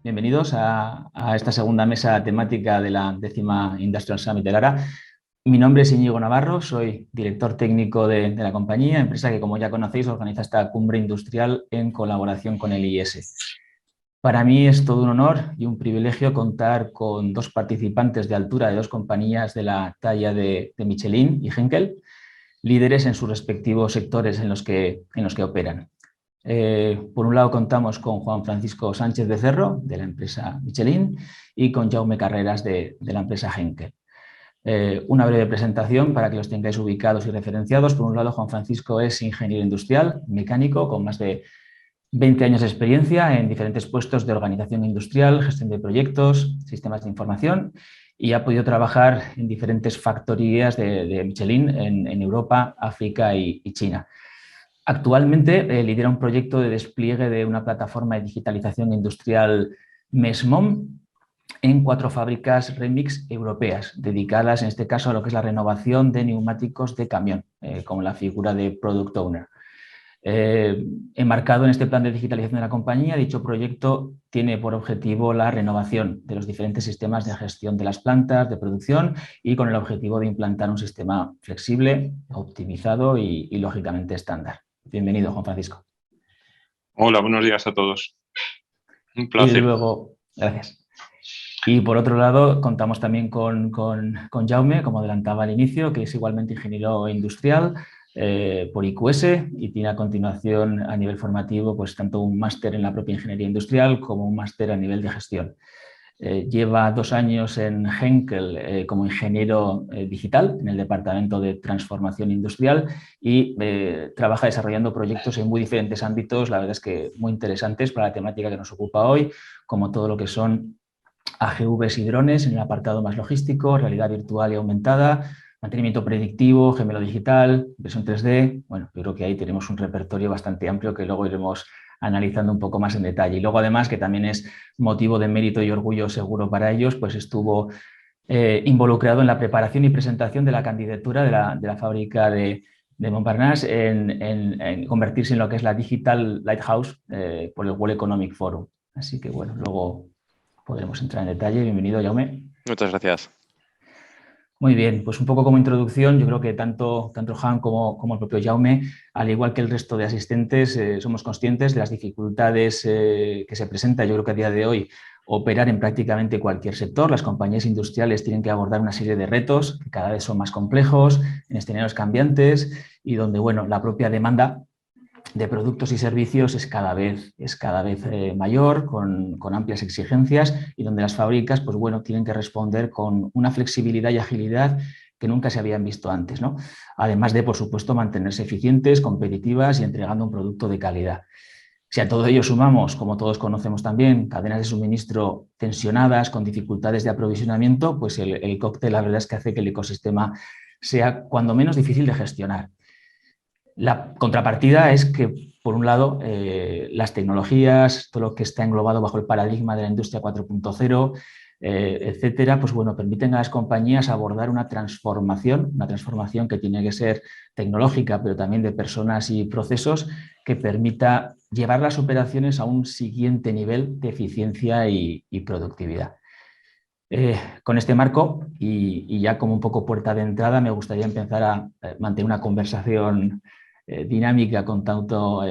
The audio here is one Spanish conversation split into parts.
Bienvenidos a esta segunda mesa temática de la 10ª Industrial Summit de Lara. Mi nombre es Íñigo Navarro, soy director técnico de la compañía, empresa que, como ya conocéis, organiza esta cumbre industrial en colaboración con el IES. Para mí es todo un honor y un privilegio contar con dos participantes de altura de dos compañías de la talla de Michelin y Henkel, líderes en sus respectivos sectores en los que operan. Por un lado contamos con Juan Francisco Sánchez Becerro, de la empresa Michelin, y con Jaume Carreras, de la empresa Henkel. Una breve presentación para que los tengáis ubicados y referenciados. Por un lado, Juan Francisco es ingeniero industrial, mecánico, con más de 20 años de experiencia en diferentes puestos de organización industrial, gestión de proyectos, sistemas de información, y ha podido trabajar en diferentes factorías de Michelin en Europa, África y China. Actualmente lidera un proyecto de despliegue de una plataforma de digitalización industrial MESMOM en 4 fábricas Remix europeas, dedicadas en este caso a lo que es la renovación de neumáticos de camión, con la figura de Product Owner. Enmarcado en este plan de digitalización de la compañía, dicho proyecto tiene por objetivo la renovación de los diferentes sistemas de gestión de las plantas de producción y con el objetivo de implantar un sistema flexible, optimizado y lógicamente estándar. Bienvenido, Juan Francisco. Hola, buenos días a todos. Un Y placer. luego, gracias. Y por otro lado, contamos también con Jaume, como adelantaba al inicio, que es igualmente ingeniero industrial por IQS y tiene a continuación a nivel formativo pues tanto un máster en la propia ingeniería industrial como un máster a nivel de gestión. Lleva 2 años en Henkel como ingeniero digital en el departamento de transformación industrial y trabaja desarrollando proyectos en muy diferentes ámbitos, la verdad es que muy interesantes para la temática que nos ocupa hoy, como todo lo que son AGVs y drones en el apartado más logístico, realidad virtual y aumentada, mantenimiento predictivo, gemelo digital, impresión 3D. Bueno, yo creo que ahí tenemos un repertorio bastante amplio que luego iremos analizando un poco más en detalle. Y luego, además, que también es motivo de mérito y orgullo seguro para ellos, pues estuvo involucrado en la preparación y presentación de la candidatura de la fábrica de Montparnasse en convertirse en lo que es la Digital Lighthouse por el World Economic Forum. Así que, bueno, luego podremos entrar en detalle. Bienvenido, Jaume. Muchas gracias. Muy bien, pues un poco como introducción, yo creo que tanto Han como el propio Jaume, al igual que el resto de asistentes, somos conscientes de las dificultades que se presentan. Yo creo que a día de hoy operar en prácticamente cualquier sector. Las compañías industriales tienen que abordar una serie de retos que cada vez son más complejos, en escenarios cambiantes y donde, bueno, la propia demanda de productos y servicios es cada vez mayor, con amplias exigencias y donde las fábricas pues, bueno, tienen que responder con una flexibilidad y agilidad que nunca se habían visto antes, ¿no? Además de, por supuesto, mantenerse eficientes, competitivas y entregando un producto de calidad. Si a todo ello sumamos, como todos conocemos también, cadenas de suministro tensionadas, con dificultades de aprovisionamiento, pues el cóctel la verdad es que hace que el ecosistema sea cuando menos difícil de gestionar. La contrapartida es que, por un lado, las tecnologías, todo lo que está englobado bajo el paradigma de la industria 4.0, etcétera, pues bueno, permiten a las compañías abordar una transformación que tiene que ser tecnológica, pero también de personas y procesos, que permita llevar las operaciones a un siguiente nivel de eficiencia y productividad. Con este marco y ya como un poco puerta de entrada, me gustaría empezar a mantener una conversación dinámica con tanto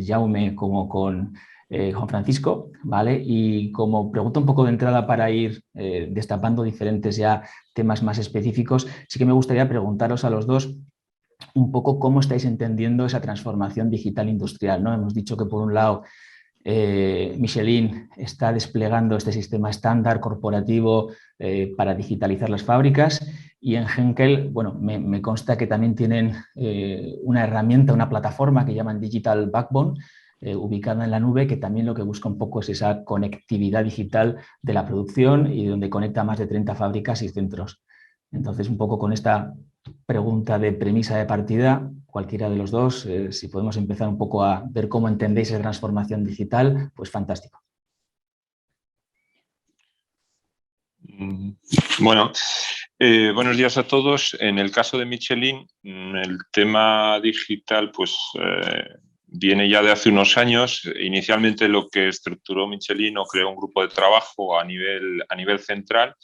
Jaume como con Juan Francisco, ¿vale? Y como pregunta un poco de entrada para ir destapando diferentes ya temas más específicos, sí que me gustaría preguntaros a los dos un poco cómo estáis entendiendo esa transformación digital industrial, ¿no? Hemos dicho que por un lado Michelin está desplegando este sistema estándar corporativo para digitalizar las fábricas y en Henkel, bueno, me consta que también tienen una herramienta, una plataforma que llaman Digital Backbone, ubicada en la nube, que también lo que busca un poco es esa conectividad digital de la producción y donde conecta más de 30 fábricas y centros. Entonces, un poco con esta pregunta de premisa de partida, cualquiera de los dos, si podemos empezar un poco a ver cómo entendéis esa transformación digital, pues fantástico. Bueno, buenos días a todos. En el caso de Michelin, el tema digital, pues viene ya de hace unos años. Inicialmente lo que estructuró Michelin o creó un grupo de trabajo a nivel central.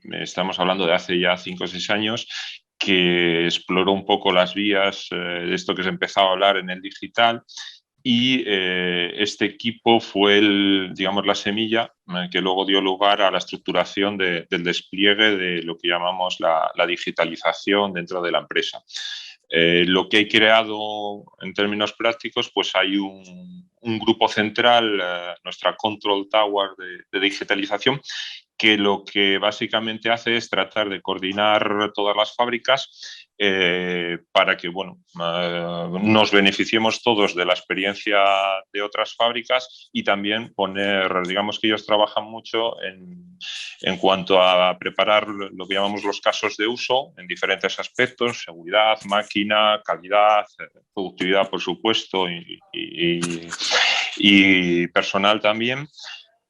Estamos hablando de hace ya 5 o 6 años, que exploró un poco las vías de esto que se empezaba a hablar en el digital. Y este equipo fue digamos, la semilla que luego dio lugar a la estructuración del despliegue de lo que llamamos la digitalización dentro de la empresa. Lo que he creado en términos prácticos, pues hay un grupo central, nuestra Control Tower de digitalización, que lo que básicamente hace es tratar de coordinar todas las fábricas para que nos beneficiemos todos de la experiencia de otras fábricas y también poner, digamos que ellos trabajan mucho en cuanto a preparar lo que llamamos los casos de uso en diferentes aspectos: seguridad, máquina, calidad, productividad, por supuesto, y personal también,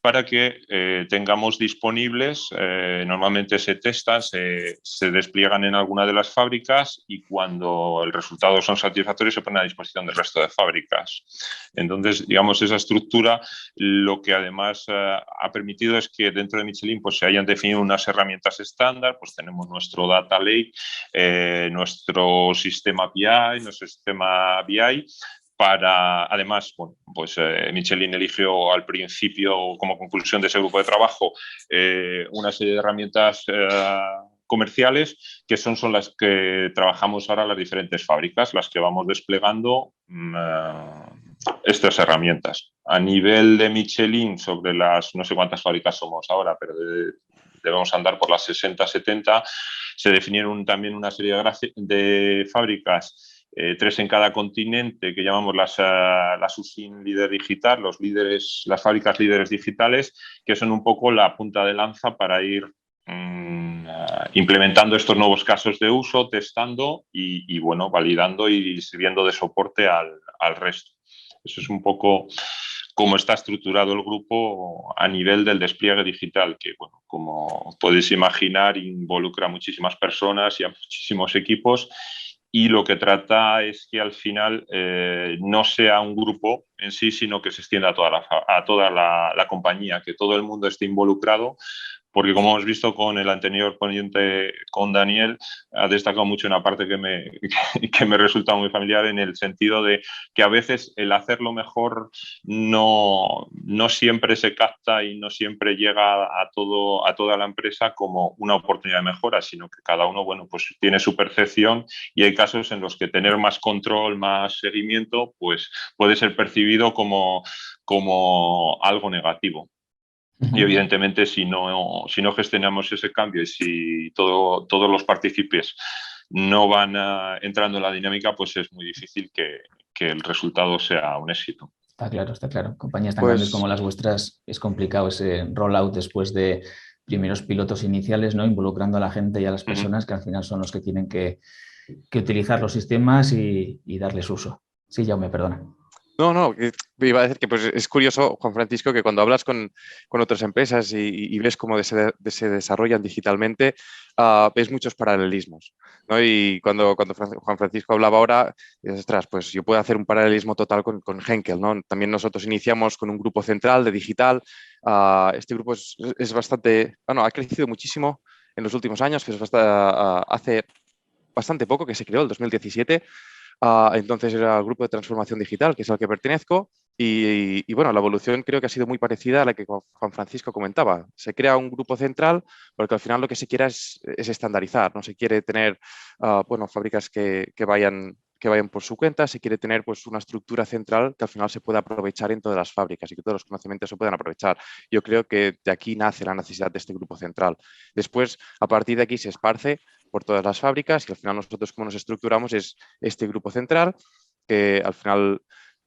para que tengamos disponibles. Normalmente se testan, se despliegan en alguna de las fábricas y cuando el resultado son satisfactorios se ponen a disposición del resto de fábricas. Entonces, digamos, esa estructura lo que además ha permitido es que dentro de Michelin pues, se hayan definido unas herramientas estándar. Pues tenemos nuestro Data Lake, nuestro sistema BI, nuestro sistema BI. Además, bueno, pues Michelin eligió al principio, como conclusión de ese grupo de trabajo, una serie de herramientas comerciales que son las que trabajamos ahora las diferentes fábricas, las que vamos desplegando estas herramientas. A nivel de Michelin, sobre las, no sé cuántas fábricas somos ahora, pero debemos andar por las 60, 70, se definieron también una serie de fábricas, 3 en cada continente, que llamamos las USIN líder digital, las fábricas líderes digitales, que son un poco la punta de lanza para ir implementando estos nuevos casos de uso, testando y bueno, validando y sirviendo de soporte al resto. Eso es un poco cómo está estructurado el grupo a nivel del despliegue digital, que, bueno, como podéis imaginar, involucra a muchísimas personas y a muchísimos equipos. Y lo que trata es que al final no sea un grupo en sí, sino que se extienda a toda la compañía, que todo el mundo esté involucrado, porque como hemos visto con el anterior ponente, con Daniel, ha destacado mucho una parte que me resulta muy familiar, en el sentido de que a veces el hacerlo mejor no siempre se capta y no siempre llega a toda la empresa como una oportunidad de mejora, sino que cada uno, bueno, pues tiene su percepción y hay casos en los que tener más control, más seguimiento, pues puede ser percibido como algo negativo. Y evidentemente si no gestionamos ese cambio y si todos los partícipes no van entrando en la dinámica, pues es muy difícil que el resultado sea un éxito. Está claro, está claro. Compañías tan grandes como las vuestras es complicado ese rollout después de primeros pilotos iniciales, ¿no? Involucrando a la gente y a las personas que al final son los que tienen que utilizar los sistemas y darles uso. Sí, Jaume, perdona. No, iba a decir que pues, es curioso, Juan Francisco, que cuando hablas con otras empresas y ves cómo se desarrollan digitalmente, ves muchos paralelismos, ¿no? Y cuando Juan Francisco hablaba ahora, dices, ostras, pues yo puedo hacer un paralelismo total con Henkel, ¿no? También nosotros iniciamos con un grupo central de digital. Este grupo es bastante, bueno, ha crecido muchísimo en los últimos años, que hace bastante poco que se creó, el 2017. Entonces era el grupo de transformación digital, que es al que pertenezco, y bueno, la evolución creo que ha sido muy parecida a la que Juan Francisco comentaba. Se crea un grupo central porque al final lo que se quiere es estandarizar, no se quiere tener fábricas que vayan por su cuenta, se quiere tener pues, una estructura central que al final se pueda aprovechar en todas las fábricas y que todos los conocimientos se puedan aprovechar. Yo creo que de aquí nace la necesidad de este grupo central. Después, a partir de aquí se esparce por todas las fábricas y al final nosotros como nos estructuramos es este grupo central que al final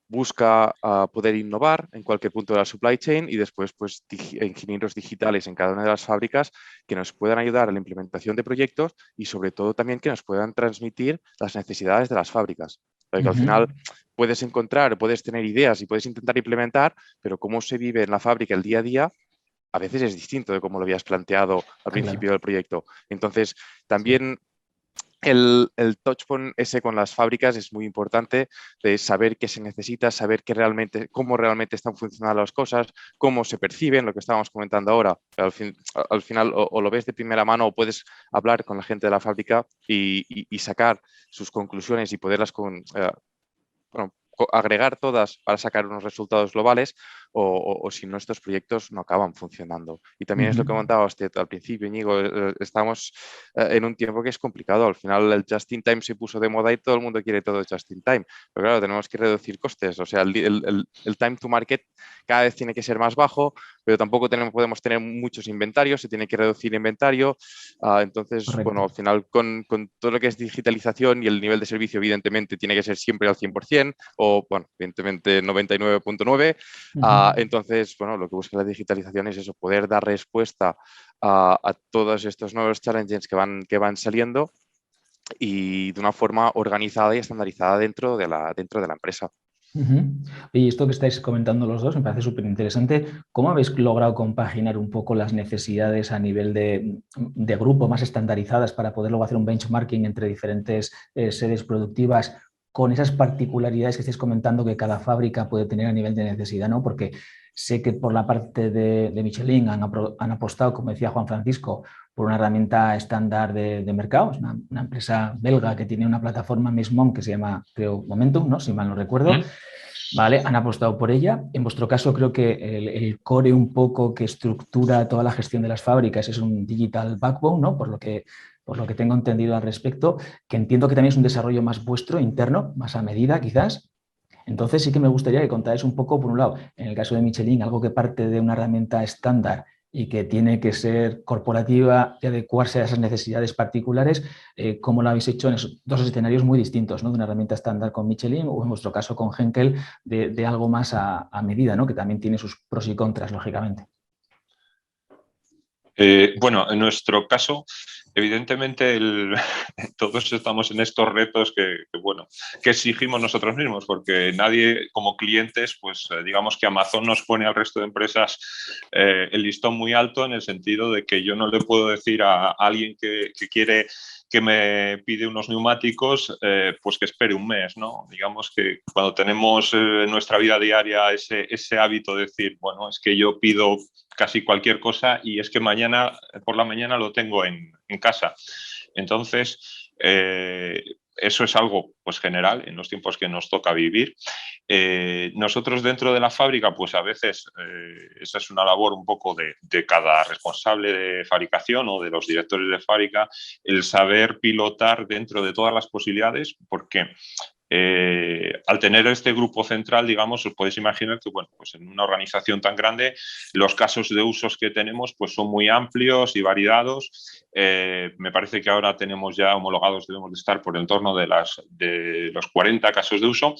busca poder innovar en cualquier punto de la supply chain y después pues ingenieros digitales en cada una de las fábricas que nos puedan ayudar a la implementación de proyectos y sobre todo también que nos puedan transmitir las necesidades de las fábricas. Porque al final puedes encontrar, puedes tener ideas y puedes intentar implementar, pero cómo se vive en la fábrica el día a día a veces es distinto de cómo lo habías planteado al principio del proyecto. Entonces, también el touchpoint ese con las fábricas es muy importante, de saber qué se necesita, saber cómo realmente están funcionando las cosas, cómo se perciben, lo que estábamos comentando ahora. Al final o lo ves de primera mano o puedes hablar con la gente de la fábrica y sacar sus conclusiones y poderlas agregar todas para sacar unos resultados globales o si no, estos proyectos no acaban funcionando. Y también es lo que comentaba usted al principio, Íñigo, estamos en un tiempo que es complicado. Al final el just in time se puso de moda y todo el mundo quiere todo just in time. Pero claro, tenemos que reducir costes. O sea, el time to market cada vez tiene que ser más bajo, pero tampoco podemos tener muchos inventarios, se tiene que reducir inventario. Entonces, Correcto. bueno, al final con todo lo que es digitalización y el nivel de servicio, evidentemente, tiene que ser siempre al 100% o, bueno, evidentemente 99.9. Entonces, bueno, lo que busca la digitalización es eso, poder dar respuesta a todos estos nuevos challenges que van saliendo y de una forma organizada y estandarizada dentro de la empresa. Y esto que estáis comentando los dos me parece súper interesante. ¿Cómo habéis logrado compaginar un poco las necesidades a nivel de grupo más estandarizadas para poder luego hacer un benchmarking entre diferentes sedes productivas con esas particularidades que estáis comentando que cada fábrica puede tener a nivel de necesidad, ¿no? Porque sé que por la parte de Michelin han apostado, como decía Juan Francisco, por una herramienta estándar de mercado. Es una empresa belga que tiene una plataforma Mismon que se llama, creo, Momentum, ¿no? Si mal no recuerdo. Vale, han apostado por ella. En vuestro caso, creo que el core un poco que estructura toda la gestión de las fábricas es un digital backbone, ¿no? Por lo que tengo entendido al respecto, que entiendo que también es un desarrollo más vuestro, interno, más a medida quizás. Entonces sí que me gustaría que contáis un poco, por un lado, en el caso de Michelin, algo que parte de una herramienta estándar y que tiene que ser corporativa y adecuarse a esas necesidades particulares, cómo lo habéis hecho en esos dos escenarios muy distintos, ¿no? De una herramienta estándar con Michelin o en vuestro caso con Henkel, de algo más a medida, ¿no? Que también tiene sus pros y contras, lógicamente. Bueno, en nuestro caso, evidentemente todos estamos en estos retos que exigimos nosotros mismos, porque nadie como clientes, pues digamos que Amazon nos pone al resto de empresas el listón muy alto en el sentido de que yo no le puedo decir a alguien que quiere que me pide unos neumáticos, pues que espere un mes, ¿no? Digamos que cuando tenemos en nuestra vida diaria ese hábito de decir, bueno, es que yo pido casi cualquier cosa y es que mañana por la mañana lo tengo en casa. Entonces, eso es algo pues general en los tiempos que nos toca vivir. Nosotros dentro de la fábrica, pues a veces esa es una labor un poco de cada responsable de fabricación o de los directores de fábrica, el saber pilotar dentro de todas las posibilidades, porque al tener este grupo central, digamos, os podéis imaginar que, bueno, pues en una organización tan grande, los casos de usos que tenemos pues son muy amplios y variados. Me parece que ahora tenemos ya homologados, debemos de estar por el entorno de los 40 casos de uso.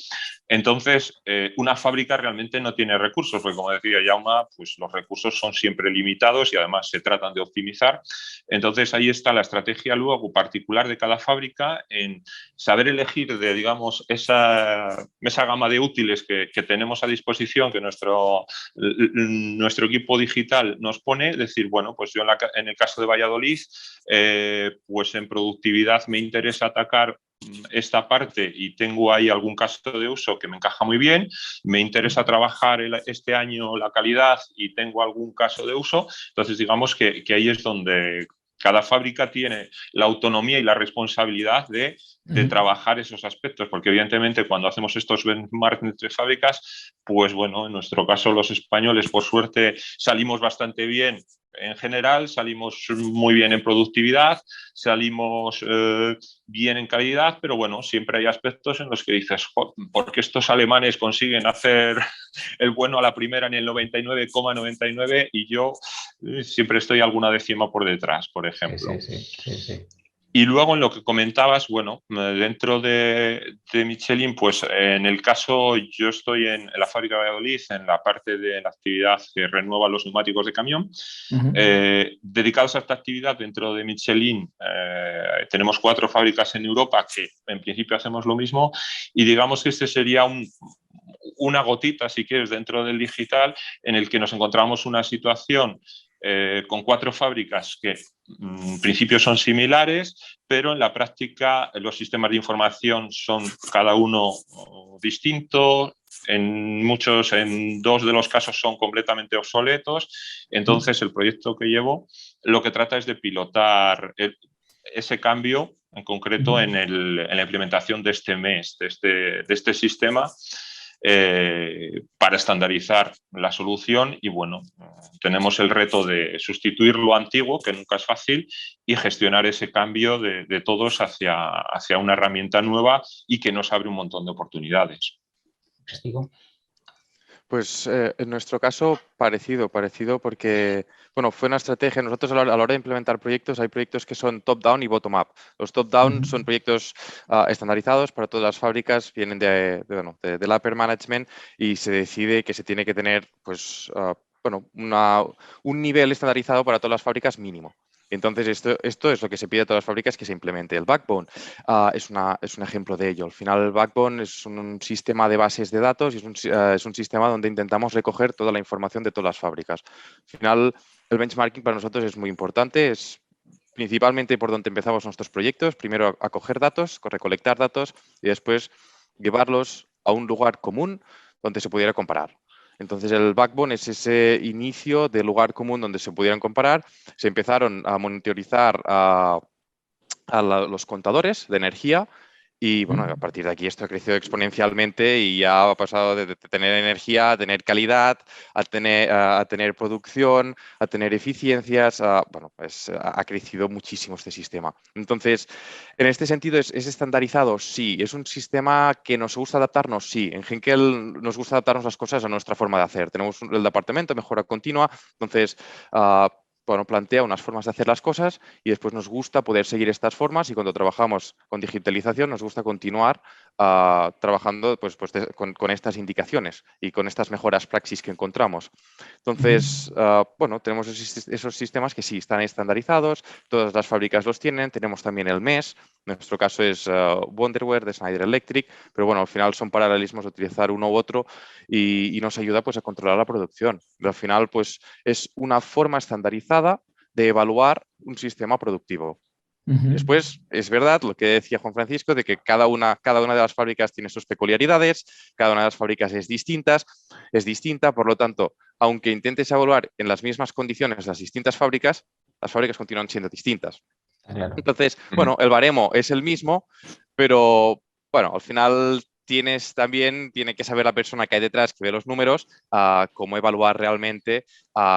Entonces, una fábrica realmente no tiene recursos, porque como decía Jaume, pues los recursos son siempre limitados y además se tratan de optimizar. Entonces, ahí está la estrategia luego particular de cada fábrica en saber elegir digamos, esa gama de útiles que tenemos a disposición, que nuestro equipo digital nos pone, decir, bueno, pues yo en el caso de Valladolid, pues en productividad me interesa atacar esta parte y tengo ahí algún caso de uso que me encaja muy bien, me interesa trabajar este año la calidad y tengo algún caso de uso, entonces digamos que ahí es donde cada fábrica tiene la autonomía y la responsabilidad de trabajar esos aspectos, porque evidentemente cuando hacemos estos benchmarks entre fábricas, pues bueno, en nuestro caso los españoles por suerte salimos bastante bien en general, salimos muy bien en productividad, salimos bien en calidad, pero bueno, siempre hay aspectos en los que dices, ¿por qué estos alemanes consiguen hacer el bueno a la primera en el 99,99 y yo siempre estoy alguna décima por detrás, por ejemplo? Sí. Y luego en lo que comentabas, bueno, dentro de Michelin, pues en el caso, yo estoy en la fábrica de Valladolid, en la parte de la actividad que renueva los neumáticos de camión. Dedicados a esta actividad dentro de Michelin, tenemos 4 fábricas en Europa que en principio hacemos lo mismo y digamos que este sería una gotita, si quieres, dentro del digital en el que nos encontramos una situación con 4 fábricas que en principio son similares, pero en la práctica los sistemas de información son cada uno distinto. En 2 de los casos son completamente obsoletos. Entonces, el proyecto que llevo lo que trata es de pilotar ese cambio en concreto en la implementación de este MES, de este sistema, para estandarizar la solución. Y bueno, tenemos el reto de sustituir lo antiguo, que nunca es fácil, y gestionar ese cambio de todos hacia una herramienta nueva y que nos abre un montón de oportunidades. Pues en nuestro caso parecido porque, bueno, fue una estrategia. Nosotros a la hora de implementar proyectos, hay proyectos que son top-down y bottom-up. Los top-down son proyectos estandarizados para todas las fábricas, vienen del upper management y se decide que se tiene que tener, pues, bueno, un nivel estandarizado para todas las fábricas mínimo. Entonces, esto es lo que se pide a todas las fábricas que se implemente. El Backbone es un ejemplo de ello. Al final, el Backbone es un sistema de bases de datos y es un sistema donde intentamos recoger toda la información de todas las fábricas. Al final, el benchmarking para nosotros es muy importante. Es principalmente por donde empezamos nuestros proyectos. Primero, a coger datos, recolectar datos y después llevarlos a un lugar común donde se pudiera comparar. Entonces, el Backbone es ese inicio de lugar común donde se pudieran comparar. Se empezaron a monitorizar los contadores de energía y, bueno, a partir de aquí esto ha crecido exponencialmente y ya ha pasado de tener energía a tener calidad, a tener producción, a tener eficiencias. Bueno, pues ha crecido muchísimo este sistema. Entonces, en este sentido, ¿es estandarizado? Sí. ¿Es un sistema que nos gusta adaptarnos? Sí. En Henkel nos gusta adaptarnos las cosas a nuestra forma de hacer. Tenemos el departamento de mejora continua, entonces bueno, plantea unas formas de hacer las cosas y después nos gusta poder seguir estas formas, y cuando trabajamos con digitalización nos gusta continuar trabajando con estas indicaciones y con estas mejoras praxis que encontramos. Entonces, bueno, tenemos esos sistemas que sí están estandarizados, todas las fábricas los tienen, tenemos también el MES, en nuestro caso es Wonderware de Schneider Electric, pero bueno, al final son paralelismos de utilizar uno u otro y nos ayuda pues a controlar la producción. Pero al final pues es una forma estandarizada de evaluar un sistema productivo. Después, es verdad lo que decía Juan Francisco, de que cada una de las fábricas tiene sus peculiaridades, cada una de las fábricas es distinta, por lo tanto, aunque intentes evaluar en las mismas condiciones las distintas fábricas, las fábricas continúan siendo distintas. Claro. Entonces, bueno, el baremo es el mismo, pero bueno, al final tiene que saber la persona que hay detrás, que ve los números, cómo evaluar realmente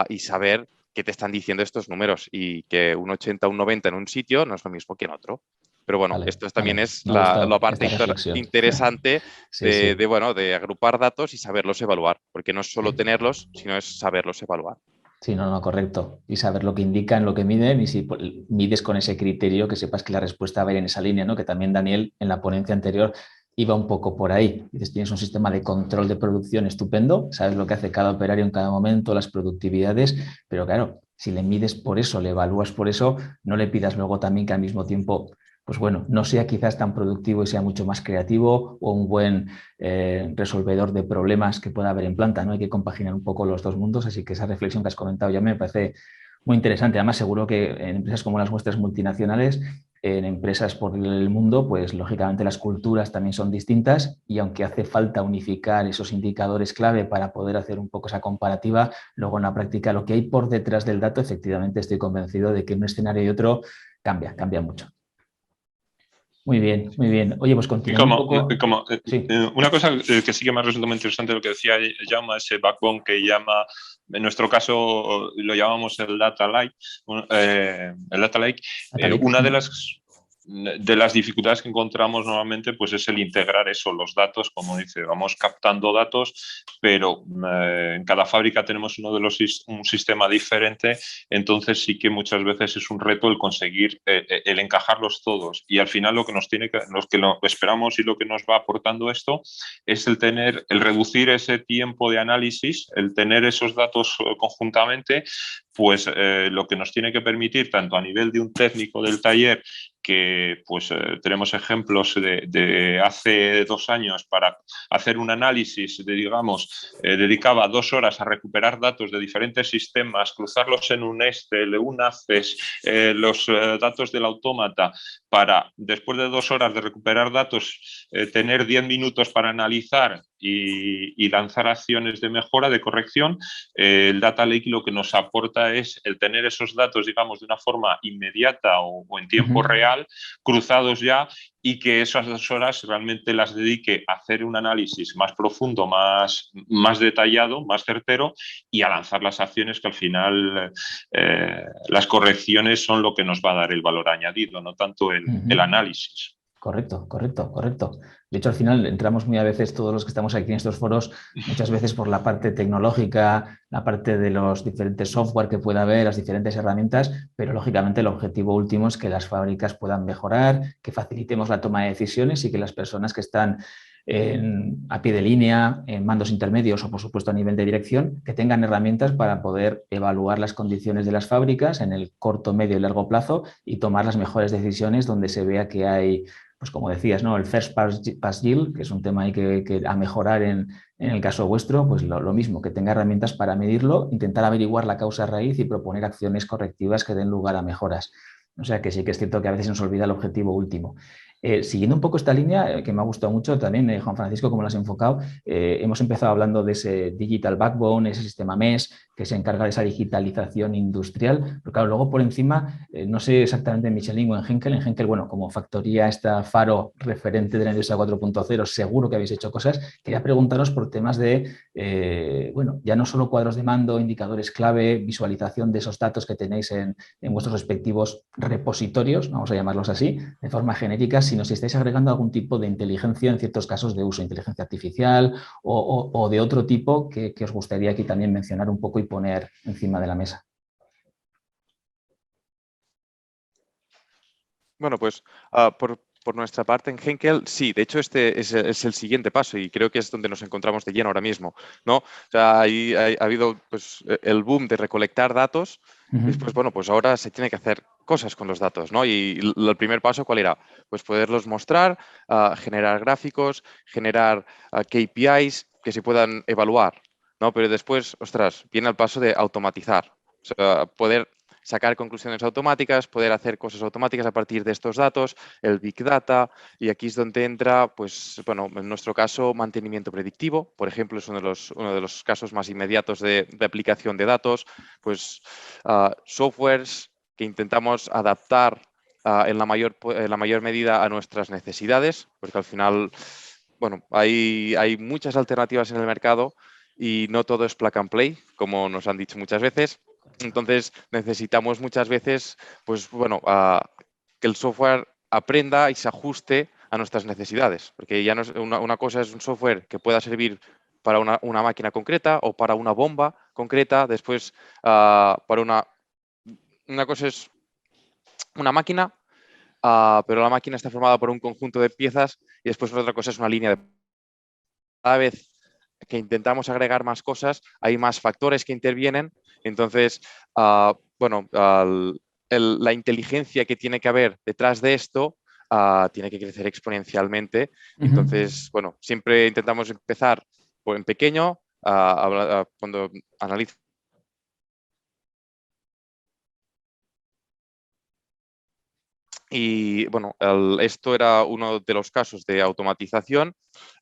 y saber qué te están diciendo estos números, y que un 80 o un 90 en un sitio no es lo mismo que en otro. Pero bueno, Vale, esto también es me ha gustado la parte esta reflexión. interesante Sí, sí. de agrupar datos y saberlos evaluar, porque no es solo tenerlos, sino es saberlos evaluar. Sí, no, correcto. Y saber lo que indican, lo que miden, y si mides con ese criterio, que sepas que la respuesta va a ir en esa línea, ¿no? Que también Daniel en la ponencia anterior iba un poco por ahí. Dices, tienes un sistema de control de producción estupendo, sabes lo que hace cada operario en cada momento, las productividades, pero claro, si le mides por eso, le evalúas por eso, no le pidas luego también que al mismo tiempo, pues bueno, no sea quizás tan productivo y sea mucho más creativo, o un buen resolvedor de problemas que pueda haber en planta, ¿no? Hay que compaginar un poco los dos mundos, así que esa reflexión que has comentado ya me parece muy interesante. Además, seguro que en empresas como las vuestras multinacionales, en empresas por el mundo, pues lógicamente las culturas también son distintas, y aunque hace falta unificar esos indicadores clave para poder hacer un poco esa comparativa, luego en la práctica lo que hay por detrás del dato, efectivamente estoy convencido de que en un escenario y otro cambia mucho. Muy bien, muy bien. Oye, pues continuando un poco. Sí. Una cosa que sí que me ha resultado muy interesante lo que decía Jaume, ese backbone que llama, en nuestro caso lo llamamos el Data Lake. Una de las dificultades que encontramos normalmente pues es el integrar eso, los datos, como dice, vamos captando datos, pero en cada fábrica tenemos un sistema diferente, entonces sí que muchas veces es un reto el conseguir el encajarlos todos, y al final lo que lo esperamos y lo que nos va aportando esto es el reducir ese tiempo de análisis, el tener esos datos conjuntamente, pues lo que nos tiene que permitir, tanto a nivel de un técnico del taller que pues, tenemos ejemplos de hace 2 años para hacer un análisis, digamos, dedicaba 2 horas a recuperar datos de diferentes sistemas, cruzarlos en un Excel, un Access, los datos del autómata, para después de 2 horas de recuperar datos, tener 10 minutos para analizar y lanzar acciones de mejora, de corrección. El Data Lake lo que nos aporta es el tener esos datos, digamos, de una forma inmediata o en tiempo real, cruzados ya, y que esas 2 horas realmente las dedique a hacer un análisis más profundo, más detallado, más certero, y a lanzar las acciones que al final las correcciones son lo que nos va a dar el valor añadido, no tanto el análisis. Correcto, correcto, correcto. De hecho, al final entramos muy a veces, todos los que estamos aquí en estos foros, muchas veces por la parte tecnológica, la parte de los diferentes software que pueda haber, las diferentes herramientas, pero lógicamente el objetivo último es que las fábricas puedan mejorar, que facilitemos la toma de decisiones y que las personas que están a pie de línea, en mandos intermedios o por supuesto a nivel de dirección, que tengan herramientas para poder evaluar las condiciones de las fábricas en el corto, medio y largo plazo y tomar las mejores decisiones donde se vea que hay, pues como decías, ¿no? El first pass yield, que es un tema ahí que a mejorar en el caso vuestro, pues lo mismo, que tenga herramientas para medirlo, intentar averiguar la causa raíz y proponer acciones correctivas que den lugar a mejoras. O sea que sí que es cierto que a veces se nos olvida el objetivo último. Siguiendo un poco esta línea, que me ha gustado mucho también, Juan Francisco, como lo has enfocado, hemos empezado hablando de ese digital backbone, ese sistema MES, que se encarga de esa digitalización industrial, pero claro, luego por encima, no sé exactamente en Michelin o en Henkel, bueno, como factoría esta faro referente de la industria 4.0, seguro que habéis hecho cosas. Quería preguntaros por temas de, bueno, ya no solo cuadros de mando, indicadores clave, visualización de esos datos que tenéis en vuestros respectivos repositorios, vamos a llamarlos así, de forma genérica, sino si estáis agregando algún tipo de inteligencia en ciertos casos de uso, inteligencia artificial o de otro tipo que os gustaría aquí también mencionar un poco y poner encima de la mesa. Bueno, pues por nuestra parte en Henkel, sí, de hecho este es el siguiente paso y creo que es donde nos encontramos de lleno ahora mismo, ¿no? O sea, ha habido pues, el boom de recolectar datos. Después, bueno, pues ahora se tiene que hacer cosas con los datos, ¿no? Y el primer paso, ¿cuál era? Pues poderlos mostrar, generar gráficos, generar KPIs que se puedan evaluar, ¿no? Pero después, ostras, viene el paso de automatizar, o sea, poder sacar conclusiones automáticas, poder hacer cosas automáticas a partir de estos datos, el Big Data, y aquí es donde entra, pues, bueno, en nuestro caso, mantenimiento predictivo, por ejemplo, es uno de los casos más inmediatos de aplicación de datos, pues softwares que intentamos adaptar en la mayor medida a nuestras necesidades, porque al final, bueno, hay muchas alternativas en el mercado y no todo es plug and play, como nos han dicho muchas veces. Entonces necesitamos muchas veces, pues bueno, que el software aprenda y se ajuste a nuestras necesidades, porque ya no es una cosa es un software que pueda servir para una máquina concreta o para una bomba concreta, después para una cosa es una máquina, pero la máquina está formada por un conjunto de piezas y después otra cosa es una línea de... Cada vez que intentamos agregar más cosas, hay más factores que intervienen. Entonces, bueno, la inteligencia que tiene que haber detrás de esto tiene que crecer exponencialmente. Entonces, bueno, siempre intentamos empezar en pequeño, cuando analizo. Y bueno, esto era uno de los casos de automatización.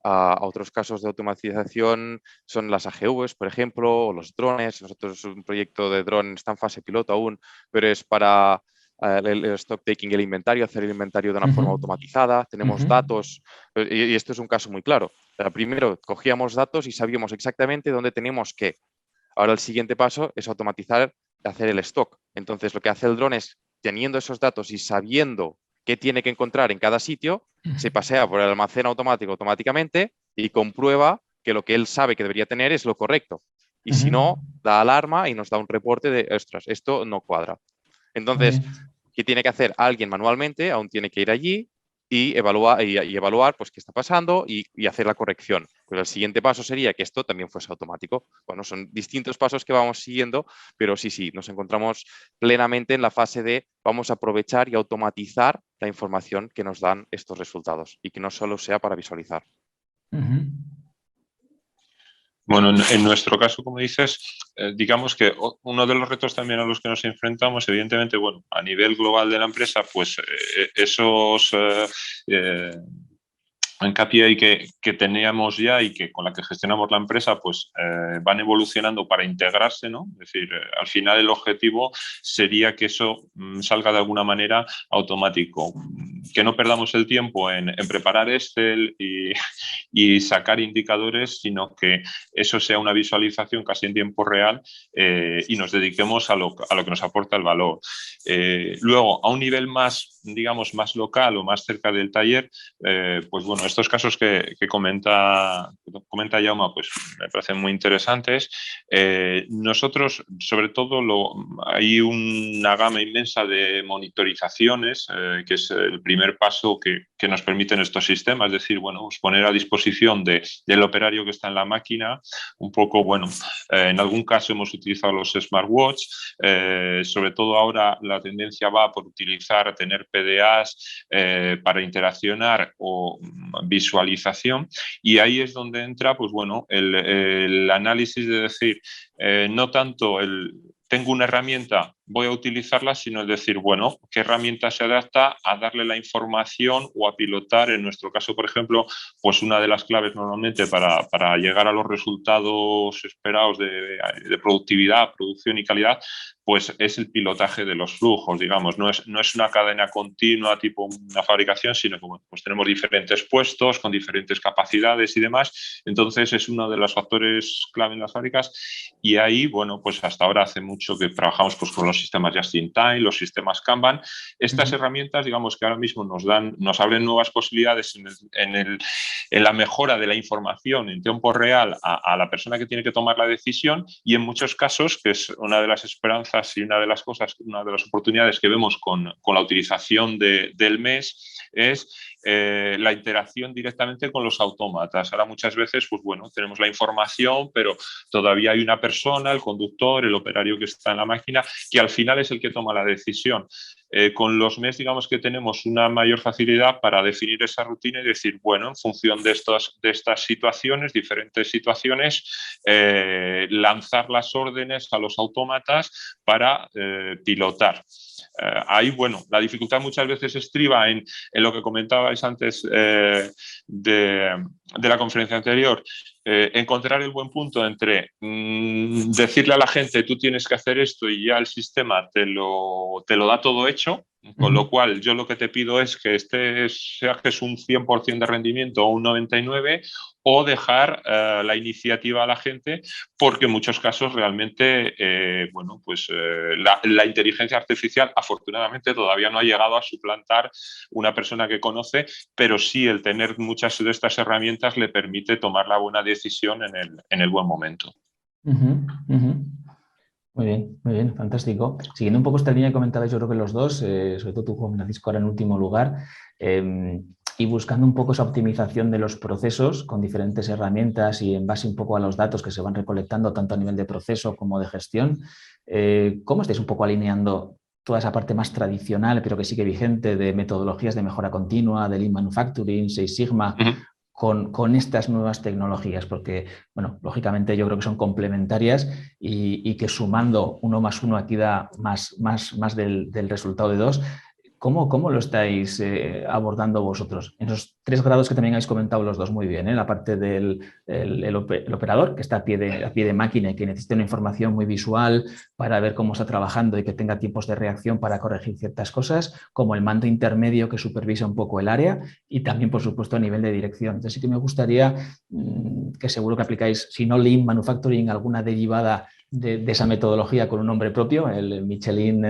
Otros casos de automatización son las AGVs, por ejemplo, o los drones. Nosotros un proyecto de dron está en fase piloto aún, pero es para el stock taking, el inventario, hacer el inventario de una forma automatizada. Tenemos datos, y esto es un caso muy claro. Primero cogíamos datos y sabíamos exactamente dónde teníamos que. Ahora el siguiente paso es automatizar, hacer el stock. Entonces lo que hace el dron es, teniendo esos datos y sabiendo qué tiene que encontrar en cada sitio, se pasea por el almacén automático automáticamente y comprueba que lo que él sabe que debería tener es lo correcto. Y si no, da alarma y nos da un reporte de, ostras, esto no cuadra. Entonces, ¿qué tiene que hacer alguien manualmente? Aún tiene que ir allí y evaluar pues, qué está pasando y hacer la corrección. Pues el siguiente paso sería que esto también fuese automático. Bueno, son distintos pasos que vamos siguiendo, pero sí, nos encontramos plenamente en la fase de vamos a aprovechar y automatizar la información que nos dan estos resultados y que no solo sea para visualizar. Bueno, en nuestro caso, como dices, digamos que uno de los retos también a los que nos enfrentamos, evidentemente, bueno, a nivel global de la empresa, pues esos KPI que teníamos ya y que con la que gestionamos la empresa, pues van evolucionando para integrarse, ¿no? Es decir, al final el objetivo sería que eso salga de alguna manera automático, que no perdamos el tiempo en preparar Excel y sacar indicadores, sino que eso sea una visualización casi en tiempo real y nos dediquemos a lo que nos aporta el valor. Luego, a un nivel más, digamos, más local o más cerca del taller, pues bueno, estos casos que comenta Jaume, pues me parecen muy interesantes. Nosotros, sobre todo, hay una gama inmensa de monitorizaciones, que es el primer paso que nos permiten estos sistemas, es decir, bueno, pues poner a disposición del operario que está en la máquina, un poco, bueno, en algún caso hemos utilizado los smartwatch, sobre todo ahora la tendencia va por tener PDAs para interaccionar o visualización, y ahí es donde entra, pues bueno, el análisis de decir, no tanto tengo una herramienta, voy a utilizarla, sino es decir, bueno, ¿qué herramienta se adapta a darle la información o a pilotar? En nuestro caso, por ejemplo, pues una de las claves normalmente para llegar a los resultados esperados de productividad, producción y calidad, pues es el pilotaje de los flujos, digamos. No es una cadena continua tipo una fabricación, sino que bueno, pues tenemos diferentes puestos con diferentes capacidades y demás. Entonces es uno de los factores clave en las fábricas, y ahí, bueno, pues hasta ahora hace mucho que trabajamos pues con los sistemas Just in Time, los sistemas Kanban. Estas herramientas, digamos, que ahora mismo nos abren nuevas posibilidades en la mejora de la información en tiempo real a la persona que tiene que tomar la decisión, y en muchos casos, que es una de las esperanzas y una de las oportunidades que vemos con la utilización del MES, es la interacción directamente con los autómatas. Ahora muchas veces, pues bueno, tenemos la información, pero todavía hay una persona, el conductor, el operario que está en la máquina, que al final es el que toma la decisión. Con los MES, digamos que tenemos una mayor facilidad para definir esa rutina y decir, bueno, en función de estas situaciones, diferentes situaciones, lanzar las órdenes a los autómatas para pilotar. Ahí, bueno, la dificultad muchas veces estriba en lo que comentabais antes de la conferencia anterior, encontrar el buen punto entre decirle a la gente tú tienes que hacer esto y ya el sistema te lo da todo hecho, con lo cual yo lo que te pido es que saques un 100% de rendimiento o un 99%, o dejar la iniciativa a la gente, porque en muchos casos realmente bueno, pues la inteligencia artificial afortunadamente todavía no ha llegado a suplantar una persona que conoce, pero sí el tener muchas de estas herramientas le permite tomar la buena decisión en el buen momento. Muy bien, fantástico. Siguiendo un poco esta línea que comentabais, yo creo que los dos, sobre todo tú, Juan Francisco, ahora en último lugar, y buscando un poco esa optimización de los procesos con diferentes herramientas y en base un poco a los datos que se van recolectando tanto a nivel de proceso como de gestión, ¿cómo estáis un poco alineando toda esa parte más tradicional, pero que sigue vigente, de metodologías de mejora continua, de Lean Manufacturing, Six Sigma, con estas nuevas tecnologías? Porque, bueno, lógicamente yo creo que son complementarias y que sumando 1 más 1 aquí da más del resultado de 2. ¿Cómo lo estáis abordando vosotros? En esos 3 grados que también habéis comentado los dos muy bien, ¿eh? La parte del el operador, que está a pie de máquina y que necesita una información muy visual para ver cómo está trabajando y que tenga tiempos de reacción para corregir ciertas cosas, como el mando intermedio que supervisa un poco el área, y también, por supuesto, a nivel de dirección. Entonces sí que me gustaría que seguro que aplicáis, si no Lean Manufacturing, alguna derivada de esa metodología con un nombre propio, el Michelin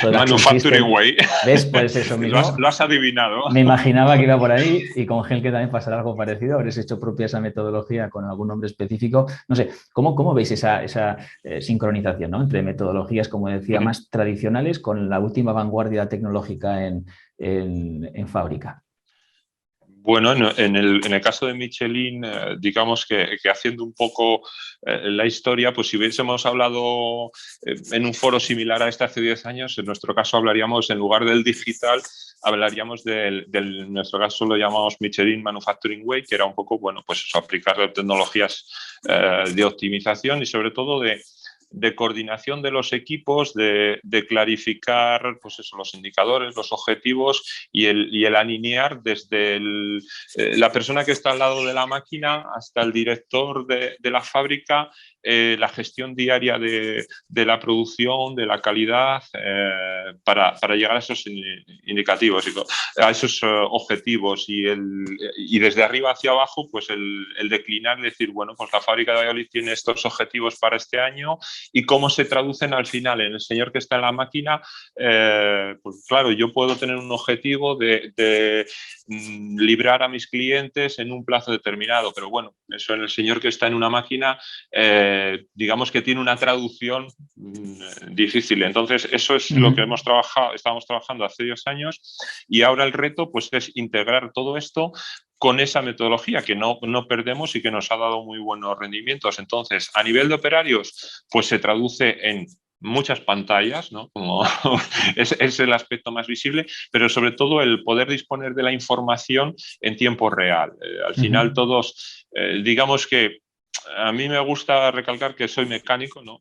Manufacturing Way. ¿Ves? Pues eso mismo. Lo has adivinado. Me imaginaba que iba por ahí, y con Helke también pasará algo parecido. Habréis hecho propia esa metodología con algún nombre específico. No sé, ¿cómo veis esa sincronización, ¿no?, entre metodologías, como decía, más tradicionales con la última vanguardia tecnológica en fábrica? Bueno, en el caso de Michelin, digamos que haciendo un poco la historia, pues si hubiésemos hablado en un foro similar a este hace 10 años, en nuestro caso hablaríamos, en lugar del digital, hablaríamos en nuestro caso lo llamamos Michelin Manufacturing Way, que era un poco, bueno, pues eso, aplicar tecnologías de optimización y sobre todo de coordinación de los equipos, de clarificar pues eso, los indicadores, los objetivos y el alinear desde la persona que está al lado de la máquina hasta el director de la fábrica, la gestión diaria de la producción, de la calidad, para llegar a esos indicativos, a esos objetivos y desde arriba hacia abajo, pues el declinar, decir, bueno, pues la fábrica de Valladolid tiene estos objetivos para este año y cómo se traducen al final en el señor que está en la máquina. Pues claro, yo puedo tener un objetivo de librar a mis clientes en un plazo determinado, pero bueno, eso en el señor que está en una máquina, digamos que tiene una traducción difícil. Entonces, eso es lo que estábamos trabajando hace 10 años y ahora el reto pues es integrar todo esto con esa metodología que no perdemos y que nos ha dado muy buenos rendimientos. Entonces, a nivel de operarios, pues se traduce en muchas pantallas, ¿no? Como es el aspecto más visible, pero sobre todo el poder disponer de la información en tiempo real. Al final todos, digamos que a mí me gusta recalcar que soy mecánico, ¿no?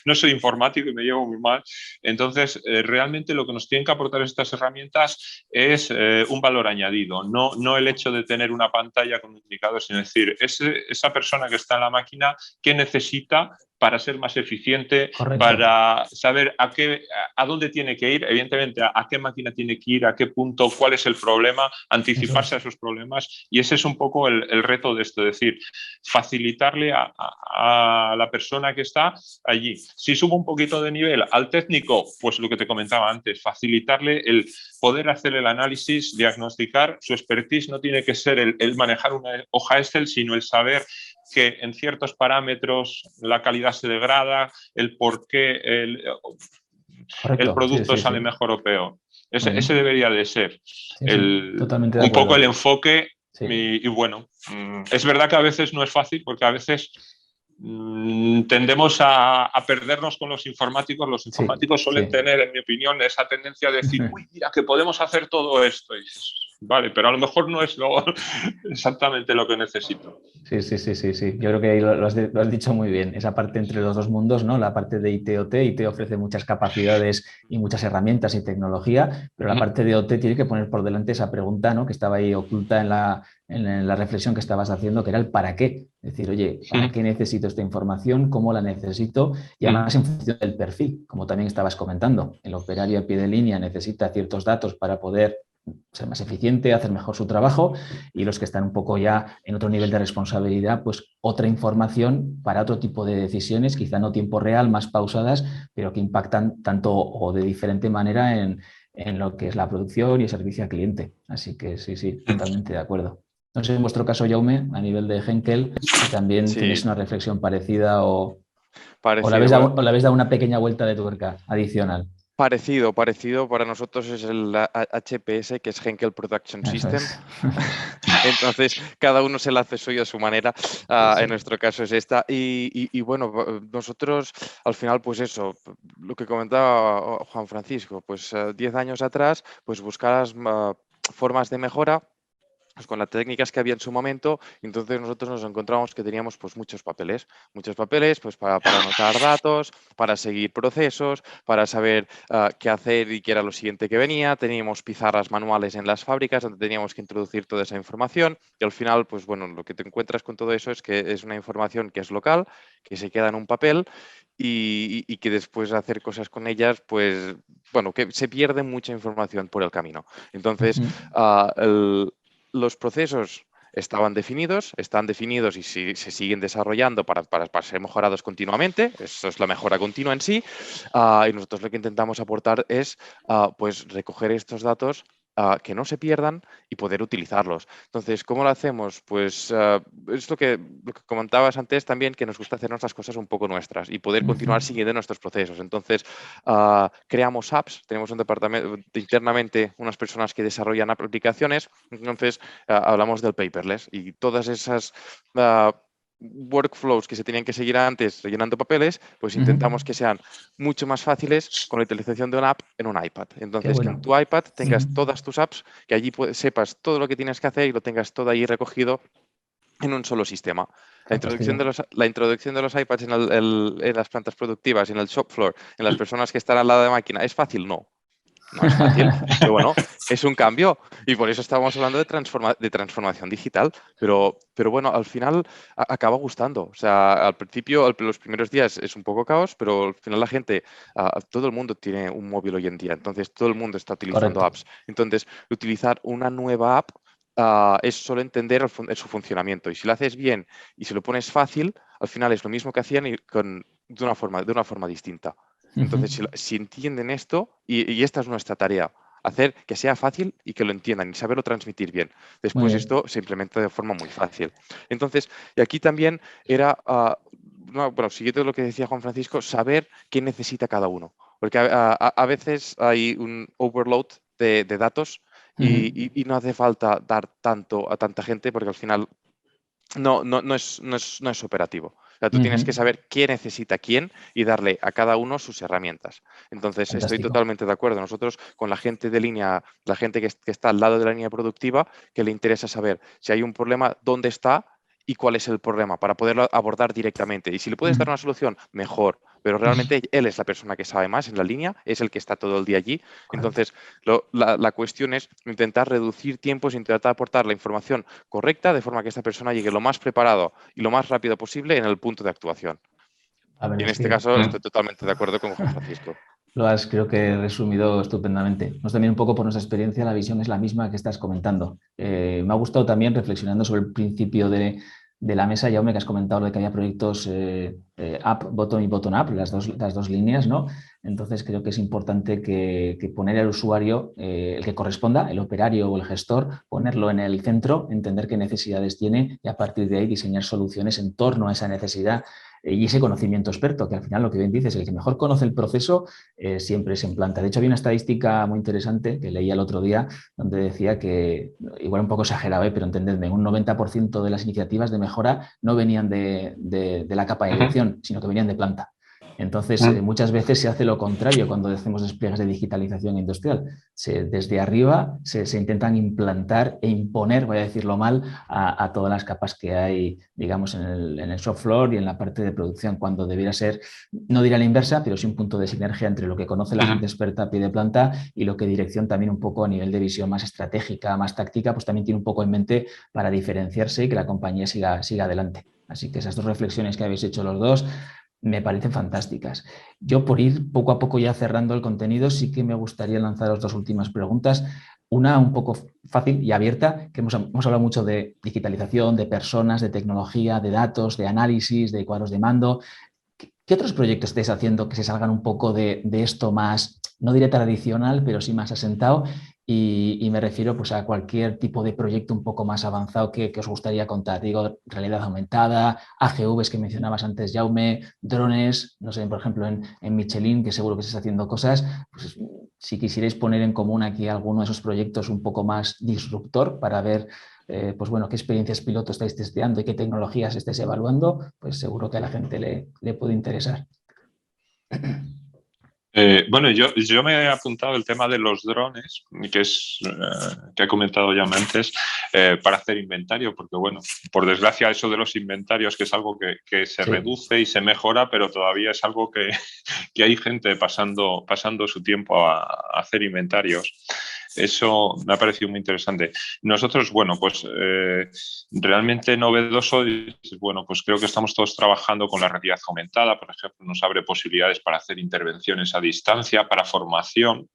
No soy informático y me llevo muy mal. Entonces, realmente lo que nos tienen que aportar estas herramientas es un valor añadido, no el hecho de tener una pantalla con indicadores, sino decir, esa persona que está en la máquina, ¿qué necesita para ser más eficiente? Correcto. Para saber a dónde tiene que ir, evidentemente, a qué máquina tiene que ir, a qué punto, cuál es el problema, anticiparse a esos problemas. Y ese es un poco el reto de esto, es decir, facilitarle a la persona que está allí. Si subo un poquito de nivel al técnico, pues lo que te comentaba antes, facilitarle el poder hacer el análisis, diagnosticar. Su expertise no tiene que ser el manejar una hoja Excel, sino el saber que en ciertos parámetros la calidad se degrada, el por qué el producto sale mejor o peor. Ese debería de ser totalmente de un acuerdo. poco el enfoque. Y bueno, es verdad que a veces no es fácil porque a veces tendemos a perdernos con los informáticos. Los informáticos suelen tener, en mi opinión, esa tendencia a decir, uy, mira, que podemos hacer todo esto. Y dices, vale, pero a lo mejor no es exactamente lo que necesito. Sí. Yo creo que ahí lo has dicho muy bien. Esa parte entre los dos mundos, ¿no? La parte de IT-OT. IT ofrece muchas capacidades y muchas herramientas y tecnología, pero la parte de OT tiene que poner por delante esa pregunta, ¿no? Que estaba ahí oculta en la reflexión que estabas haciendo, que era el para qué. Es decir, oye, ¿para qué necesito esta información? ¿Cómo la necesito? Y además en función del perfil, como también estabas comentando. El operario a pie de línea necesita ciertos datos para poder ser más eficiente, hacer mejor su trabajo, y los que están un poco ya en otro nivel de responsabilidad, pues otra información para otro tipo de decisiones, quizá no tiempo real, más pausadas, pero que impactan tanto o de diferente manera en lo que es la producción y el servicio al cliente. Así que sí, totalmente de acuerdo. No sé, en vuestro caso, Jaume, a nivel de Henkel, si también tenéis una reflexión parecida o le habéis dado una pequeña vuelta de tuerca adicional. Parecido para nosotros es el HPS, que es Henkel Production System. Entonces, cada uno se la hace suyo a su manera. En nuestro caso es esta. Y bueno, nosotros al final, pues eso, lo que comentaba Juan Francisco, pues 10 años atrás, pues buscar formas de mejora pues con las técnicas que había en su momento. Entonces nosotros nos encontramos que teníamos pues muchos papeles pues para anotar datos, para seguir procesos, para saber qué hacer y qué era lo siguiente que venía. Teníamos pizarras manuales en las fábricas donde teníamos que introducir toda esa información y al final, pues bueno, lo que te encuentras con todo eso es que es una información que es local, que se queda en un papel y que después de hacer cosas con ellas, pues bueno, que se pierde mucha información por el camino. Entonces, los procesos están definidos y se siguen desarrollando para ser mejorados continuamente. Eso es la mejora continua en sí. Y nosotros lo que intentamos aportar es pues recoger estos datos que no se pierdan y poder utilizarlos. Entonces, ¿cómo lo hacemos? Pues es lo que comentabas antes también, que nos gusta hacer nuestras cosas un poco nuestras y poder continuar siguiendo nuestros procesos. Entonces, creamos apps, tenemos un departamento internamente, unas personas que desarrollan aplicaciones, entonces hablamos del paperless y todas esas workflows que se tenían que seguir antes rellenando papeles, pues intentamos que sean mucho más fáciles con la utilización de una app en un iPad. Entonces, que en tu iPad tengas todas tus apps, que allí sepas todo lo que tienes que hacer y lo tengas todo ahí recogido en un solo sistema. La introducción de los iPads en las plantas productivas, en el shop floor, en las personas que están al lado de máquina, ¿es fácil? No. No es fácil, pero bueno, es un cambio y por eso estábamos hablando de transformación digital, pero bueno, al final acaba gustando. O sea, al principio, los primeros días es un poco caos, pero al final la gente, todo el mundo tiene un móvil hoy en día, entonces todo el mundo está utilizando apps. Entonces, utilizar una nueva app es solo entender su funcionamiento y si lo haces bien y si lo pones fácil, al final es lo mismo que hacían de una forma distinta. Entonces, si entienden esto, y esta es nuestra tarea, hacer que sea fácil y que lo entiendan y saberlo transmitir bien. Después esto se implementa de forma muy fácil. Entonces, y aquí también era, siguiendo lo que decía Juan Francisco, saber qué necesita cada uno. Porque a veces hay un overload de datos y no hace falta dar tanto a tanta gente porque al final no es operativo. O sea, tú tienes que saber qué necesita quién y darle a cada uno sus herramientas. Entonces, estoy totalmente de acuerdo. Nosotros, con la gente de línea, la gente que está al lado de la línea productiva, que le interesa saber si hay un problema, dónde está y cuál es el problema para poderlo abordar directamente. Y si le puedes dar una solución, mejor. Pero realmente él es la persona que sabe más en la línea, es el que está todo el día allí. Entonces, la cuestión es intentar reducir tiempos, intentar aportar la información correcta de forma que esta persona llegue lo más preparado y lo más rápido posible en el punto de actuación. Y en este caso estoy totalmente de acuerdo con Juan Francisco. Lo has, creo que, resumido estupendamente. Nos también un poco por nuestra experiencia, la visión es la misma que estás comentando. Me ha gustado también, reflexionando sobre el principio de la mesa, Jaume, que has comentado de que había proyectos up, bottom y bottom up, las dos líneas, ¿no? Entonces creo que es importante que poner al usuario, el que corresponda, el operario o el gestor, ponerlo en el centro, entender qué necesidades tiene y a partir de ahí diseñar soluciones en torno a esa necesidad y ese conocimiento experto, que al final lo que bien dices, el que mejor conoce el proceso siempre se implanta. De hecho, había una estadística muy interesante que leía el otro día donde decía que, igual un poco exagerado, pero entendedme, un 90% de las iniciativas de mejora no venían de la capa de dirección, sino que venían de planta. Entonces, muchas veces se hace lo contrario cuando hacemos despliegues de digitalización industrial. Desde arriba se intentan implantar e imponer, voy a decirlo mal, a todas las capas que hay, digamos, en el shop floor y en la parte de producción, cuando debiera ser, no diré la inversa, pero sí un punto de sinergia entre lo que conoce la gente experta a pie de planta y lo que dirección también un poco a nivel de visión más estratégica, más táctica, pues también tiene un poco en mente para diferenciarse y que la compañía siga adelante. Así que esas dos reflexiones que habéis hecho los dos me parecen fantásticas. Yo, por ir poco a poco ya cerrando el contenido, sí que me gustaría lanzaros dos últimas preguntas. Una un poco fácil y abierta, que hemos hablado mucho de digitalización, de personas, de tecnología, de datos, de análisis, de cuadros de mando. ¿Qué otros proyectos estáis haciendo que se salgan un poco de esto más, no diré tradicional, pero sí más asentado? Y me refiero pues, a cualquier tipo de proyecto un poco más avanzado que os gustaría contar. Digo, realidad aumentada, AGVs que mencionabas antes, Jaume, drones, no sé, por ejemplo, en Michelin, que seguro que estáis haciendo cosas. Pues, si quisierais poner en común aquí alguno de esos proyectos un poco más disruptor para ver pues bueno, qué experiencias piloto estáis testeando y qué tecnologías estáis evaluando, pues seguro que a la gente le puede interesar. Bueno, yo me he apuntado el tema de los drones, que es que he comentado ya antes, para hacer inventario, porque bueno, por desgracia eso de los inventarios, que es algo que se reduce y se mejora, pero todavía es algo que hay gente pasando su tiempo a hacer inventarios. Eso me ha parecido muy interesante. Nosotros, bueno, pues realmente novedoso, bueno, pues creo que estamos todos trabajando con la realidad aumentada, por ejemplo, nos abre posibilidades para hacer intervenciones a distancia, para formación,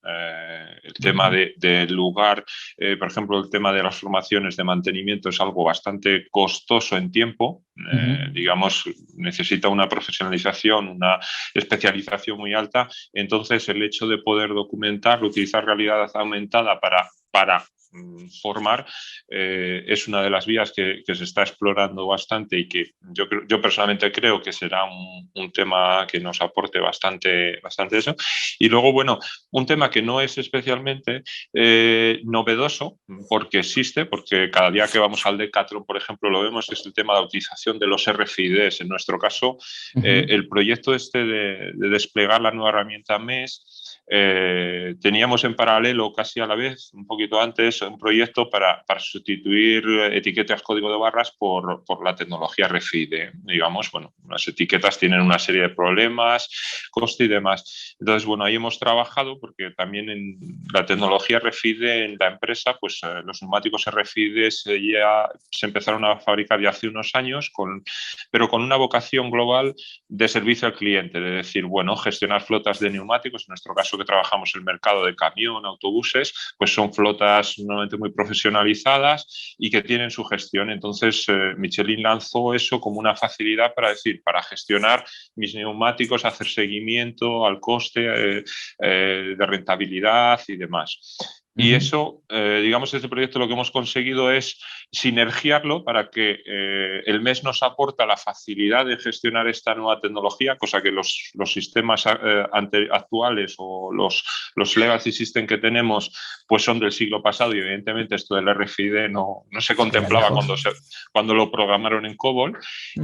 el tema del lugar, por ejemplo, el tema de las formaciones de mantenimiento es algo bastante costoso en tiempo, digamos, necesita una profesionalización, una especialización muy alta, entonces el hecho de poder documentar, utilizar realidad aumentada pensada para formar, es una de las vías que se está explorando bastante y que yo personalmente creo que será un tema que nos aporte bastante eso. Y luego, bueno, un tema que no es especialmente novedoso, porque existe, porque cada día que vamos al Decathlon, por ejemplo, lo vemos, es el tema de la utilización de los RFIDs. En nuestro caso, el proyecto de desplegar la nueva herramienta MES, teníamos en paralelo, casi a la vez, un poquito antes, un proyecto para sustituir etiquetas código de barras por la tecnología RFID. Digamos, bueno, las etiquetas tienen una serie de problemas, coste y demás. Entonces, bueno, ahí hemos trabajado porque también en la tecnología RFID en la empresa, pues los neumáticos RFID ya se empezaron a fabricar ya hace unos años, pero con una vocación global de servicio al cliente, de decir, bueno, gestionar flotas de neumáticos, en nuestro caso que trabajamos en el mercado de camión, autobuses, pues son flotas normalmente muy profesionalizadas y que tienen su gestión. Entonces, Michelin lanzó eso como una facilidad para gestionar mis neumáticos, hacer seguimiento al coste de rentabilidad y demás. Y eso, digamos, este proyecto lo que hemos conseguido es sinergiarlo para que el MES nos aporta la facilidad de gestionar esta nueva tecnología, cosa que los sistemas actuales o los legacy system que tenemos pues son del siglo pasado y evidentemente esto del RFID no se contemplaba cuando lo programaron en COBOL.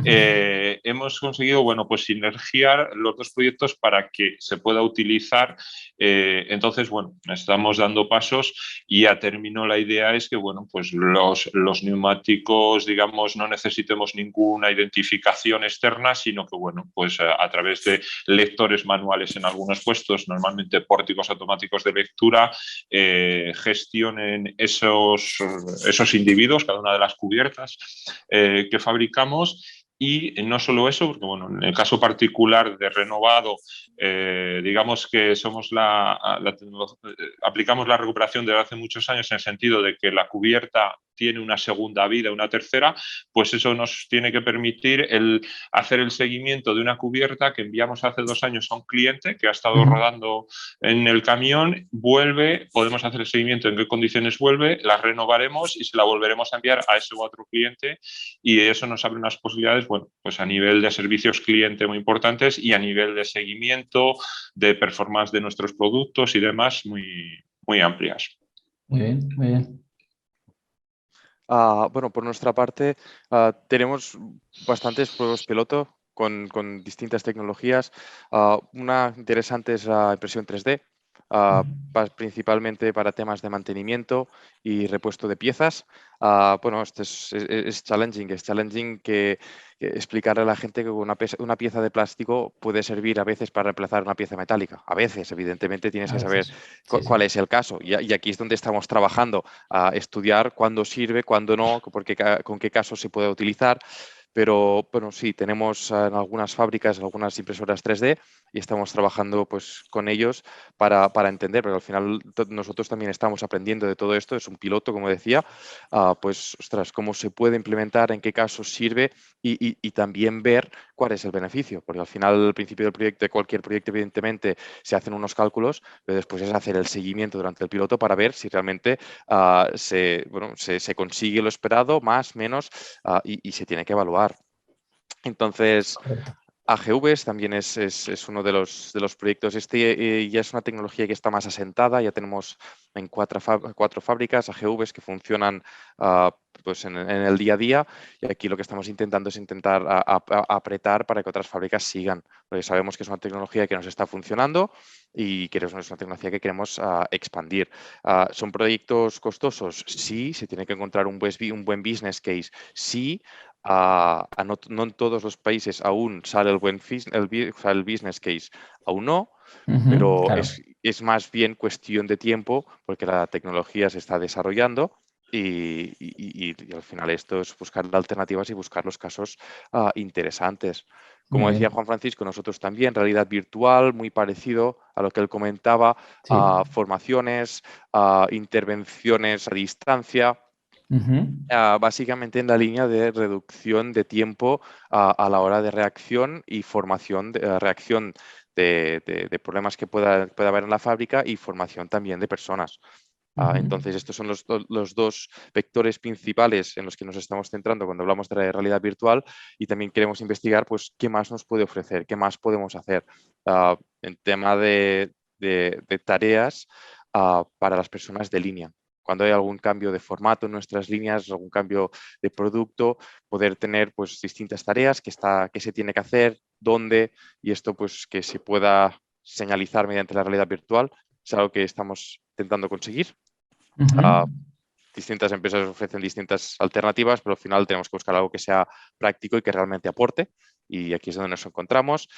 Hemos conseguido, bueno, pues sinergiar los dos proyectos para que se pueda utilizar. Entonces, bueno, estamos dando pasos y a término la idea es que, bueno, pues los neumáticos, digamos, no necesitemos ninguna identificación externa, sino que, bueno, pues a través de lectores manuales en algunos puestos, normalmente pórticos automáticos de lectura, gestionen esos individuos, cada una de las cubiertas que fabricamos. Y no solo eso, porque bueno, en el caso particular de renovado, digamos que somos aplicamos la recuperación desde hace muchos años en el sentido de que la cubierta tiene una segunda vida, una tercera, pues eso nos tiene que permitir hacer el seguimiento de una cubierta que enviamos hace 2 años a un cliente que ha estado rodando en el camión, vuelve, podemos hacer el seguimiento en qué condiciones vuelve, la renovaremos y se la volveremos a enviar a ese u otro cliente y eso nos abre unas posibilidades, bueno, pues a nivel de servicios cliente muy importantes y a nivel de seguimiento, de performance de nuestros productos y demás muy amplias. Muy bien, muy bien. Bueno, por nuestra parte, tenemos bastantes pruebas piloto con distintas tecnologías. Una interesante es la impresión 3D, principalmente para temas de mantenimiento y repuesto de piezas. Bueno, esto es challenging que explicarle a la gente que una pieza de plástico puede servir a veces para reemplazar una pieza metálica. A veces, evidentemente, tienes que saber cuál es el caso. Y aquí es donde estamos trabajando, a estudiar cuándo sirve, cuándo no, con qué casos se puede utilizar. Pero bueno, sí, tenemos en algunas fábricas algunas impresoras 3D y estamos trabajando pues, con ellos para entender, porque al final nosotros también estamos aprendiendo de todo esto, es un piloto, como decía, pues, ostras, cómo se puede implementar, en qué casos sirve y también ver cuál es el beneficio, porque al final, al principio del proyecto, de cualquier proyecto, evidentemente, se hacen unos cálculos, pero después es hacer el seguimiento durante el piloto para ver si realmente se consigue lo esperado, más, menos, y se tiene que evaluar. Entonces, Correcto. AGVs también es uno de los proyectos. Ya es una tecnología que está más asentada. Ya tenemos en 4 fábricas AGVs que funcionan pues en el día a día. Y aquí lo que estamos intentando es apretar para que otras fábricas sigan. Porque sabemos que es una tecnología que nos está funcionando y que es una tecnología que queremos expandir. ¿Son proyectos costosos? Sí. Se tiene que encontrar un buen business case. Sí. No en todos los países aún sale el business case, aún no, pero Claro. es más bien cuestión de tiempo porque la tecnología se está desarrollando y al final esto es buscar alternativas y buscar los casos interesantes. Como Muy decía bien. Juan Francisco, nosotros también, realidad virtual, muy parecido a lo que él comentaba, Sí. formaciones, intervenciones a distancia. Ujú. Básicamente en la línea de reducción de tiempo a la hora de reacción y formación, reacción de problemas que pueda haber en la fábrica y formación también de personas. Entonces, estos son los dos vectores principales en los que nos estamos centrando cuando hablamos de la realidad virtual, y también queremos investigar pues, qué más nos puede ofrecer, qué más podemos hacer en tema de tareas para las personas de línea. Cuando hay algún cambio de formato en nuestras líneas, algún cambio de producto, poder tener pues, distintas tareas que se tiene que hacer, dónde, y esto pues, que se pueda señalizar mediante la realidad virtual, es algo que estamos intentando conseguir. Distintas empresas ofrecen distintas alternativas, pero al final tenemos que buscar algo que sea práctico y que realmente aporte. Y aquí es donde nos encontramos.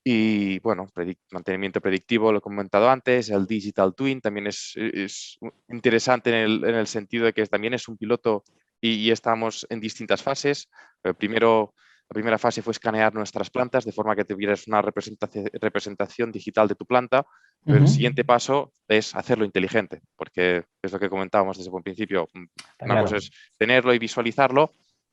Y bueno, mantenimiento predictivo, lo he comentado antes, el Digital Twin también es interesante en el sentido de que también es un piloto y estamos en distintas fases. La primera fase fue escanear nuestras plantas de forma que tuvieras una representación digital de tu planta. Pero el siguiente paso es hacerlo inteligente, porque es lo que comentábamos desde un principio. Una cosa es tenerlo y visualizarlo,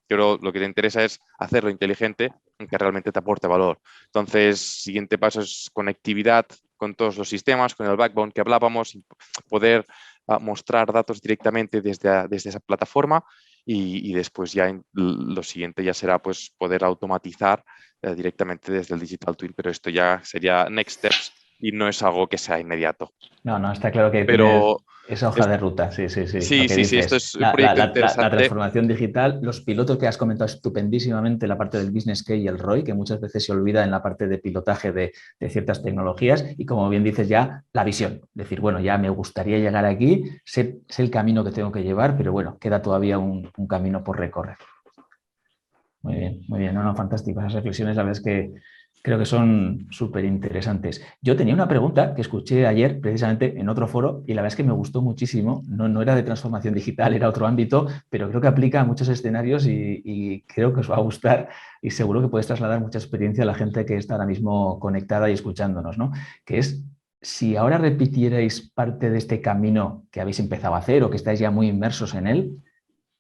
pero lo que te interesa es hacerlo inteligente, que realmente te aporte valor. Entonces, siguiente paso es conectividad con todos los sistemas, con el backbone que hablábamos, poder mostrar datos directamente desde esa plataforma, y después ya lo siguiente ya será pues, poder automatizar directamente desde el Digital Twin, pero esto ya sería next steps y no es algo que sea inmediato. No, está claro que Pero tienes esa hoja de ruta, sí, lo que sí, esto dices. es un proyecto interesante. La transformación digital, los pilotos que has comentado estupendísimamente, la parte del business case y el ROI, que muchas veces se olvida en la parte de pilotaje de ciertas tecnologías, y como bien dices ya, la visión. Decir, bueno, ya me gustaría llegar aquí, sé el camino que tengo que llevar, pero bueno, queda todavía un camino por recorrer. Muy bien, no, fantástico. Esas reflexiones, la verdad es que creo que son súper interesantes. Yo tenía una pregunta que escuché ayer precisamente en otro foro y la verdad es que me gustó muchísimo. No era de transformación digital, era otro ámbito, pero creo que aplica a muchos escenarios y creo que os va a gustar y seguro que puedes trasladar mucha experiencia a la gente que está ahora mismo conectada y escuchándonos, ¿no? Que es, si ahora repitierais parte de este camino que habéis empezado a hacer o que estáis ya muy inmersos en él,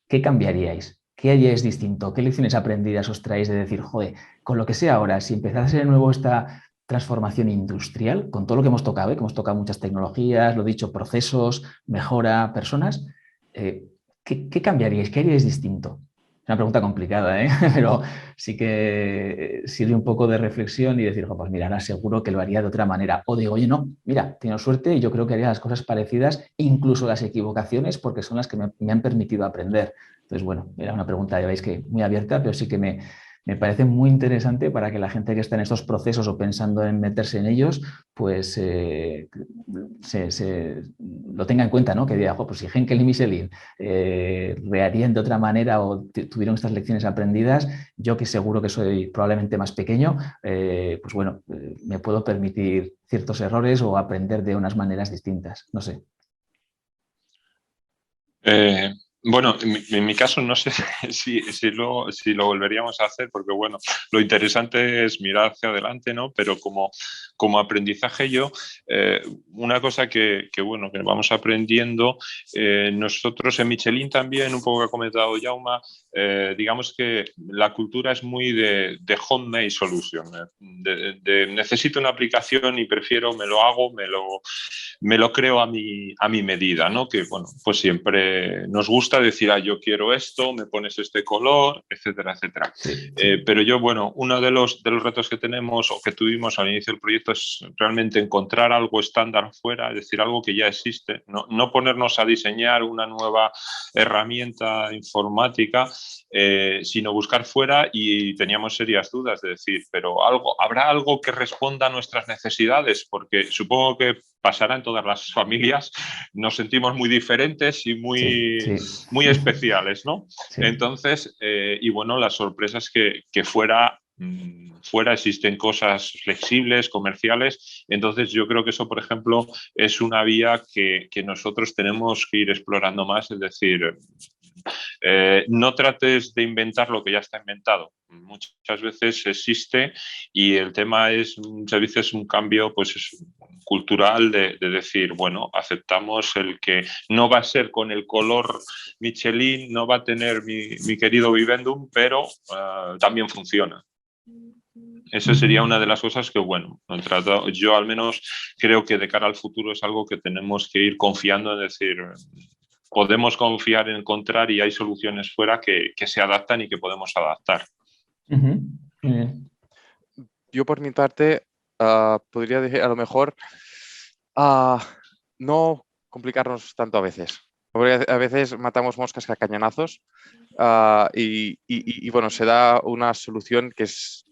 ¿qué cambiaríais? ¿Qué haríais distinto? ¿Qué lecciones aprendidas os traéis de decir, joder, con lo que sea ahora, si empezase de nuevo esta transformación industrial, con todo lo que hemos tocado, que hemos tocado muchas tecnologías, lo dicho, procesos, mejora, personas, ¿qué cambiaríais? ¿Qué haríais distinto? Es una pregunta complicada, pero sí que sirve un poco de reflexión y decir, pues mira, ahora seguro que lo haría de otra manera. O digo, oye, no, mira, tengo suerte y yo creo que haría las cosas parecidas, incluso las equivocaciones, porque son las que me han permitido aprender. Entonces, bueno, era una pregunta, ya veis que muy abierta, pero sí que me parece muy interesante para que la gente que está en estos procesos o pensando en meterse en ellos, pues lo tenga en cuenta, ¿no? Que diga, pues si Henkel y Michelin reharían de otra manera o tuvieron estas lecciones aprendidas, yo que seguro que soy probablemente más pequeño, pues bueno, me puedo permitir ciertos errores o aprender de unas maneras distintas. No sé. Bueno, en mi caso no sé si lo volveríamos a hacer, porque bueno, lo interesante es mirar hacia adelante, ¿no? Pero como aprendizaje una cosa que bueno, que vamos aprendiendo, nosotros en Michelin también, un poco que ha comentado Jaume, digamos que la cultura es muy de homemade solution, necesito una aplicación y prefiero, me lo hago, me lo creo a mi medida, ¿no? Que bueno, pues siempre nos gusta decir, yo quiero esto, me pones este color, etcétera, etcétera. Sí. Pero bueno, uno de los retos que tenemos o que tuvimos al inicio del proyecto es realmente encontrar algo estándar fuera, es decir, algo que ya existe, no ponernos a diseñar una nueva herramienta informática, sino buscar fuera, y teníamos serias dudas de decir, pero ¿habrá algo que responda a nuestras necesidades? Porque supongo que pasará en todas las familias, nos sentimos muy diferentes y muy especiales, ¿no? Sí. Entonces, y bueno, la sorpresa es que fuera existen cosas flexibles, comerciales. Entonces yo creo que eso, por ejemplo, es una vía que nosotros tenemos que ir explorando más, es decir, no trates de inventar lo que ya está inventado. Muchas veces existe y el tema es muchas veces un cambio pues, cultural de decir, bueno, aceptamos el que no va a ser con el color Michelin, no va a tener mi querido Vivendum, pero también funciona. Esa sería una de las cosas que, bueno, yo al menos creo que de cara al futuro es algo que tenemos que ir confiando, en decir, podemos confiar en encontrar y hay soluciones fuera que se adaptan y que podemos adaptar. Muy bien. Yo por mi parte podría decir, a lo mejor, no complicarnos tanto a veces. Porque a veces matamos moscas a cañonazos y, bueno, se da una solución que es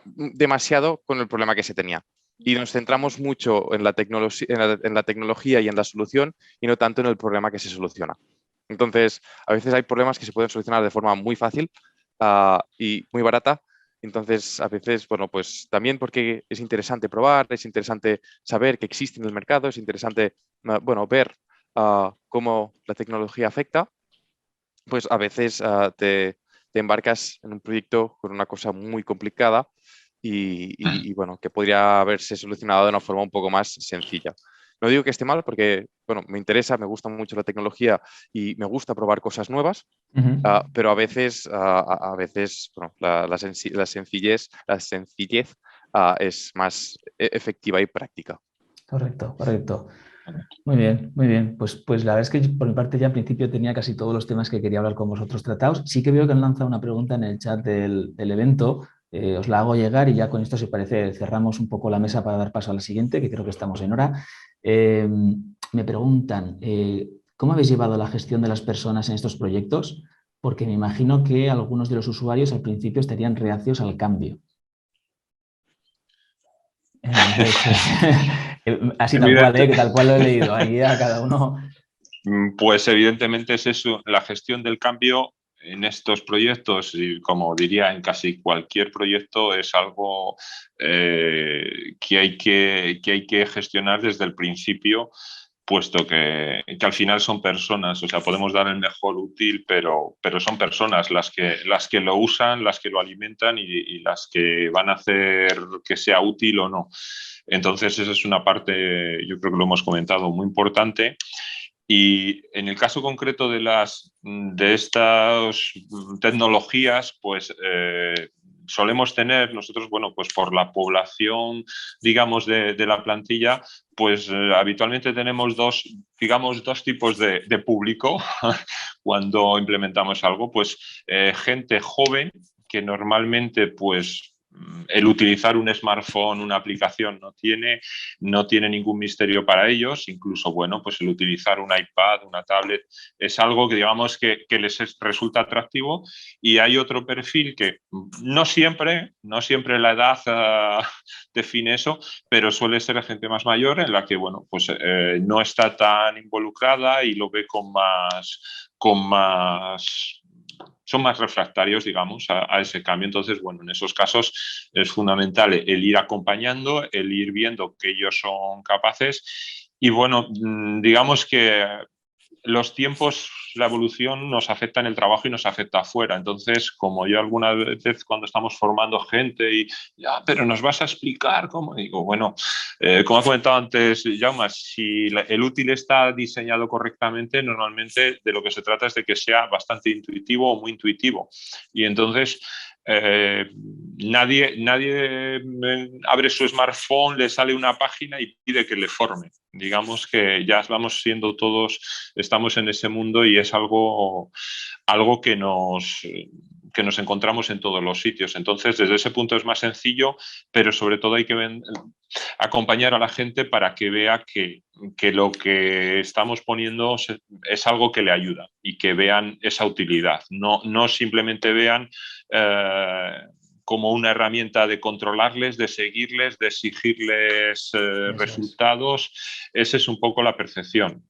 demasiado con el problema que se tenía. Y nos centramos mucho en la tecnología y en la solución y no tanto en el problema que se soluciona. Entonces, a veces hay problemas que se pueden solucionar de forma muy fácil y muy barata. Entonces, a veces, bueno, pues también porque es interesante probar, es interesante saber que existe en el mercado, es interesante, bueno, ver cómo la tecnología afecta, pues a veces te embarcas en un proyecto con una cosa muy complicada y, bueno, que podría haberse solucionado de una forma un poco más sencilla. No digo que esté mal porque, bueno, me interesa, me gusta mucho la tecnología y me gusta probar cosas nuevas, pero a veces, bueno, la sencillez es más efectiva y práctica. Correcto, correcto. Muy bien, muy bien. Pues la verdad es que por mi parte ya en principio tenía casi todos los temas que quería hablar con vosotros tratados. Sí que veo que han lanzado una pregunta en el chat del evento. Os la hago llegar y ya con esto, si parece, cerramos un poco la mesa para dar paso a la siguiente, que creo que estamos en hora. Me preguntan, ¿cómo habéis llevado la gestión de las personas en estos proyectos? Porque me imagino que algunos de los usuarios al principio estarían reacios al cambio. Entonces, así tal cual lo he leído, ahí a cada uno. Pues evidentemente es eso, la gestión del cambio en estos proyectos y como diría en casi cualquier proyecto es algo que hay que gestionar desde el principio, puesto que al final son personas, o sea, podemos dar el mejor útil, pero son personas las que lo usan, las que lo alimentan y las que van a hacer que sea útil o no. Entonces, esa es una parte, yo creo que lo hemos comentado, muy importante. Y en el caso concreto de estas tecnologías, pues solemos tener nosotros, bueno, pues por la población, digamos, de la plantilla, pues habitualmente tenemos dos tipos de público cuando implementamos algo, pues gente joven que normalmente, pues el utilizar un smartphone, una aplicación, no tiene ningún misterio para ellos. Incluso, bueno, pues el utilizar un iPad, una tablet, es algo que digamos que les resulta atractivo. Y hay otro perfil que no siempre la edad define eso, pero suele ser gente más mayor en la que, bueno, pues no está tan involucrada y lo ve son más refractarios, digamos, a ese cambio. Entonces, bueno, en esos casos es fundamental el ir acompañando, el ir viendo que ellos son capaces y, bueno, digamos que los tiempos, la evolución nos afecta en el trabajo y nos afecta afuera. Entonces, como yo alguna vez cuando estamos formando gente y ya, pero nos vas a explicar cómo, digo, bueno, como ha comentado antes Jaume, si el útil está diseñado correctamente, normalmente de lo que se trata es de que sea bastante intuitivo o muy intuitivo. Y entonces nadie abre su smartphone, le sale una página y pide que le forme. Digamos que ya vamos siendo todos, estamos en ese mundo y es algo que nos encontramos en todos los sitios. Entonces, desde ese punto es más sencillo, pero sobre todo hay que acompañar a la gente para que vea que lo que estamos poniendo es algo que le ayuda y que vean esa utilidad. No simplemente vean como una herramienta de controlarles, de seguirles, de exigirles resultados. Esa es un poco la percepción,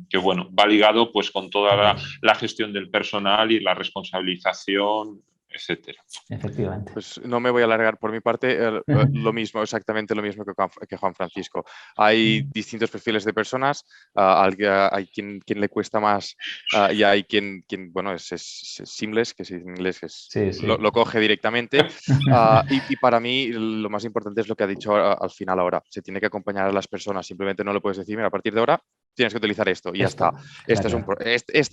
que bueno, va ligado pues con toda la gestión del personal y la responsabilización, etcétera. Efectivamente. Pues no me voy a alargar por mi parte, lo mismo, exactamente lo mismo que Juan Francisco. Hay distintos perfiles de personas, hay quien le cuesta más y hay quien bueno, es seamless, que en inglés lo coge directamente. Y para mí lo más importante es lo que ha dicho al final ahora. Se tiene que acompañar a las personas, simplemente no le puedes decir, mira, a partir de ahora tienes que utilizar esto y ya está. Este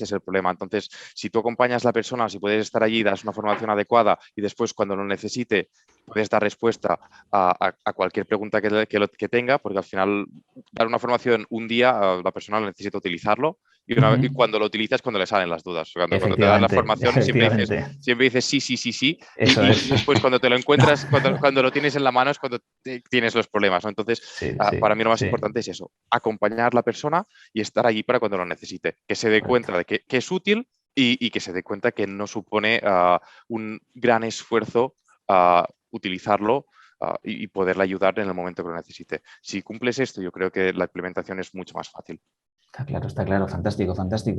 es el problema. Entonces, si tú acompañas a la persona, si puedes estar allí, das una formación adecuada y después cuando lo necesite puedes dar respuesta a cualquier pregunta que tenga, porque al final dar una formación un día, la persona necesita utilizarlo y cuando lo utilizas cuando le salen las dudas. Cuando te das la formación siempre dices sí. Y después cuando te lo encuentras, cuando lo tienes en la mano es cuando tienes los problemas, ¿no? Entonces, para mí lo más importante es eso, acompañar a la persona y estar allí para cuando lo necesite, que se dé cuenta de que es útil y que se dé cuenta que no supone un gran esfuerzo utilizarlo y poderle ayudar en el momento que lo necesite. Si cumples esto, yo creo que la implementación es mucho más fácil. Está claro, fantástico.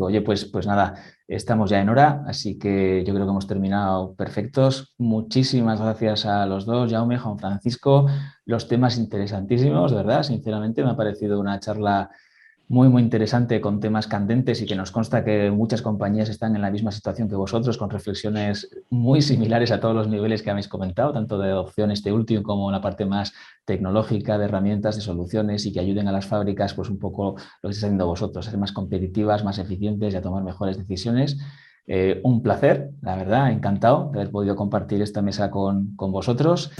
Oye, pues nada, estamos ya en hora, así que yo creo que hemos terminado perfectos. Muchísimas gracias a los dos, Jaume, Juan Francisco. Los temas interesantísimos, ¿verdad? Sinceramente me ha parecido una charla muy interesante con temas candentes y que nos consta que muchas compañías están en la misma situación que vosotros, con reflexiones muy similares a todos los niveles que habéis comentado, tanto de adopción último como la parte más tecnológica, de herramientas, de soluciones y que ayuden a las fábricas, pues un poco lo que estáis haciendo vosotros, a ser más competitivas, más eficientes y a tomar mejores decisiones. Un placer, la verdad, encantado de haber podido compartir esta mesa con vosotros.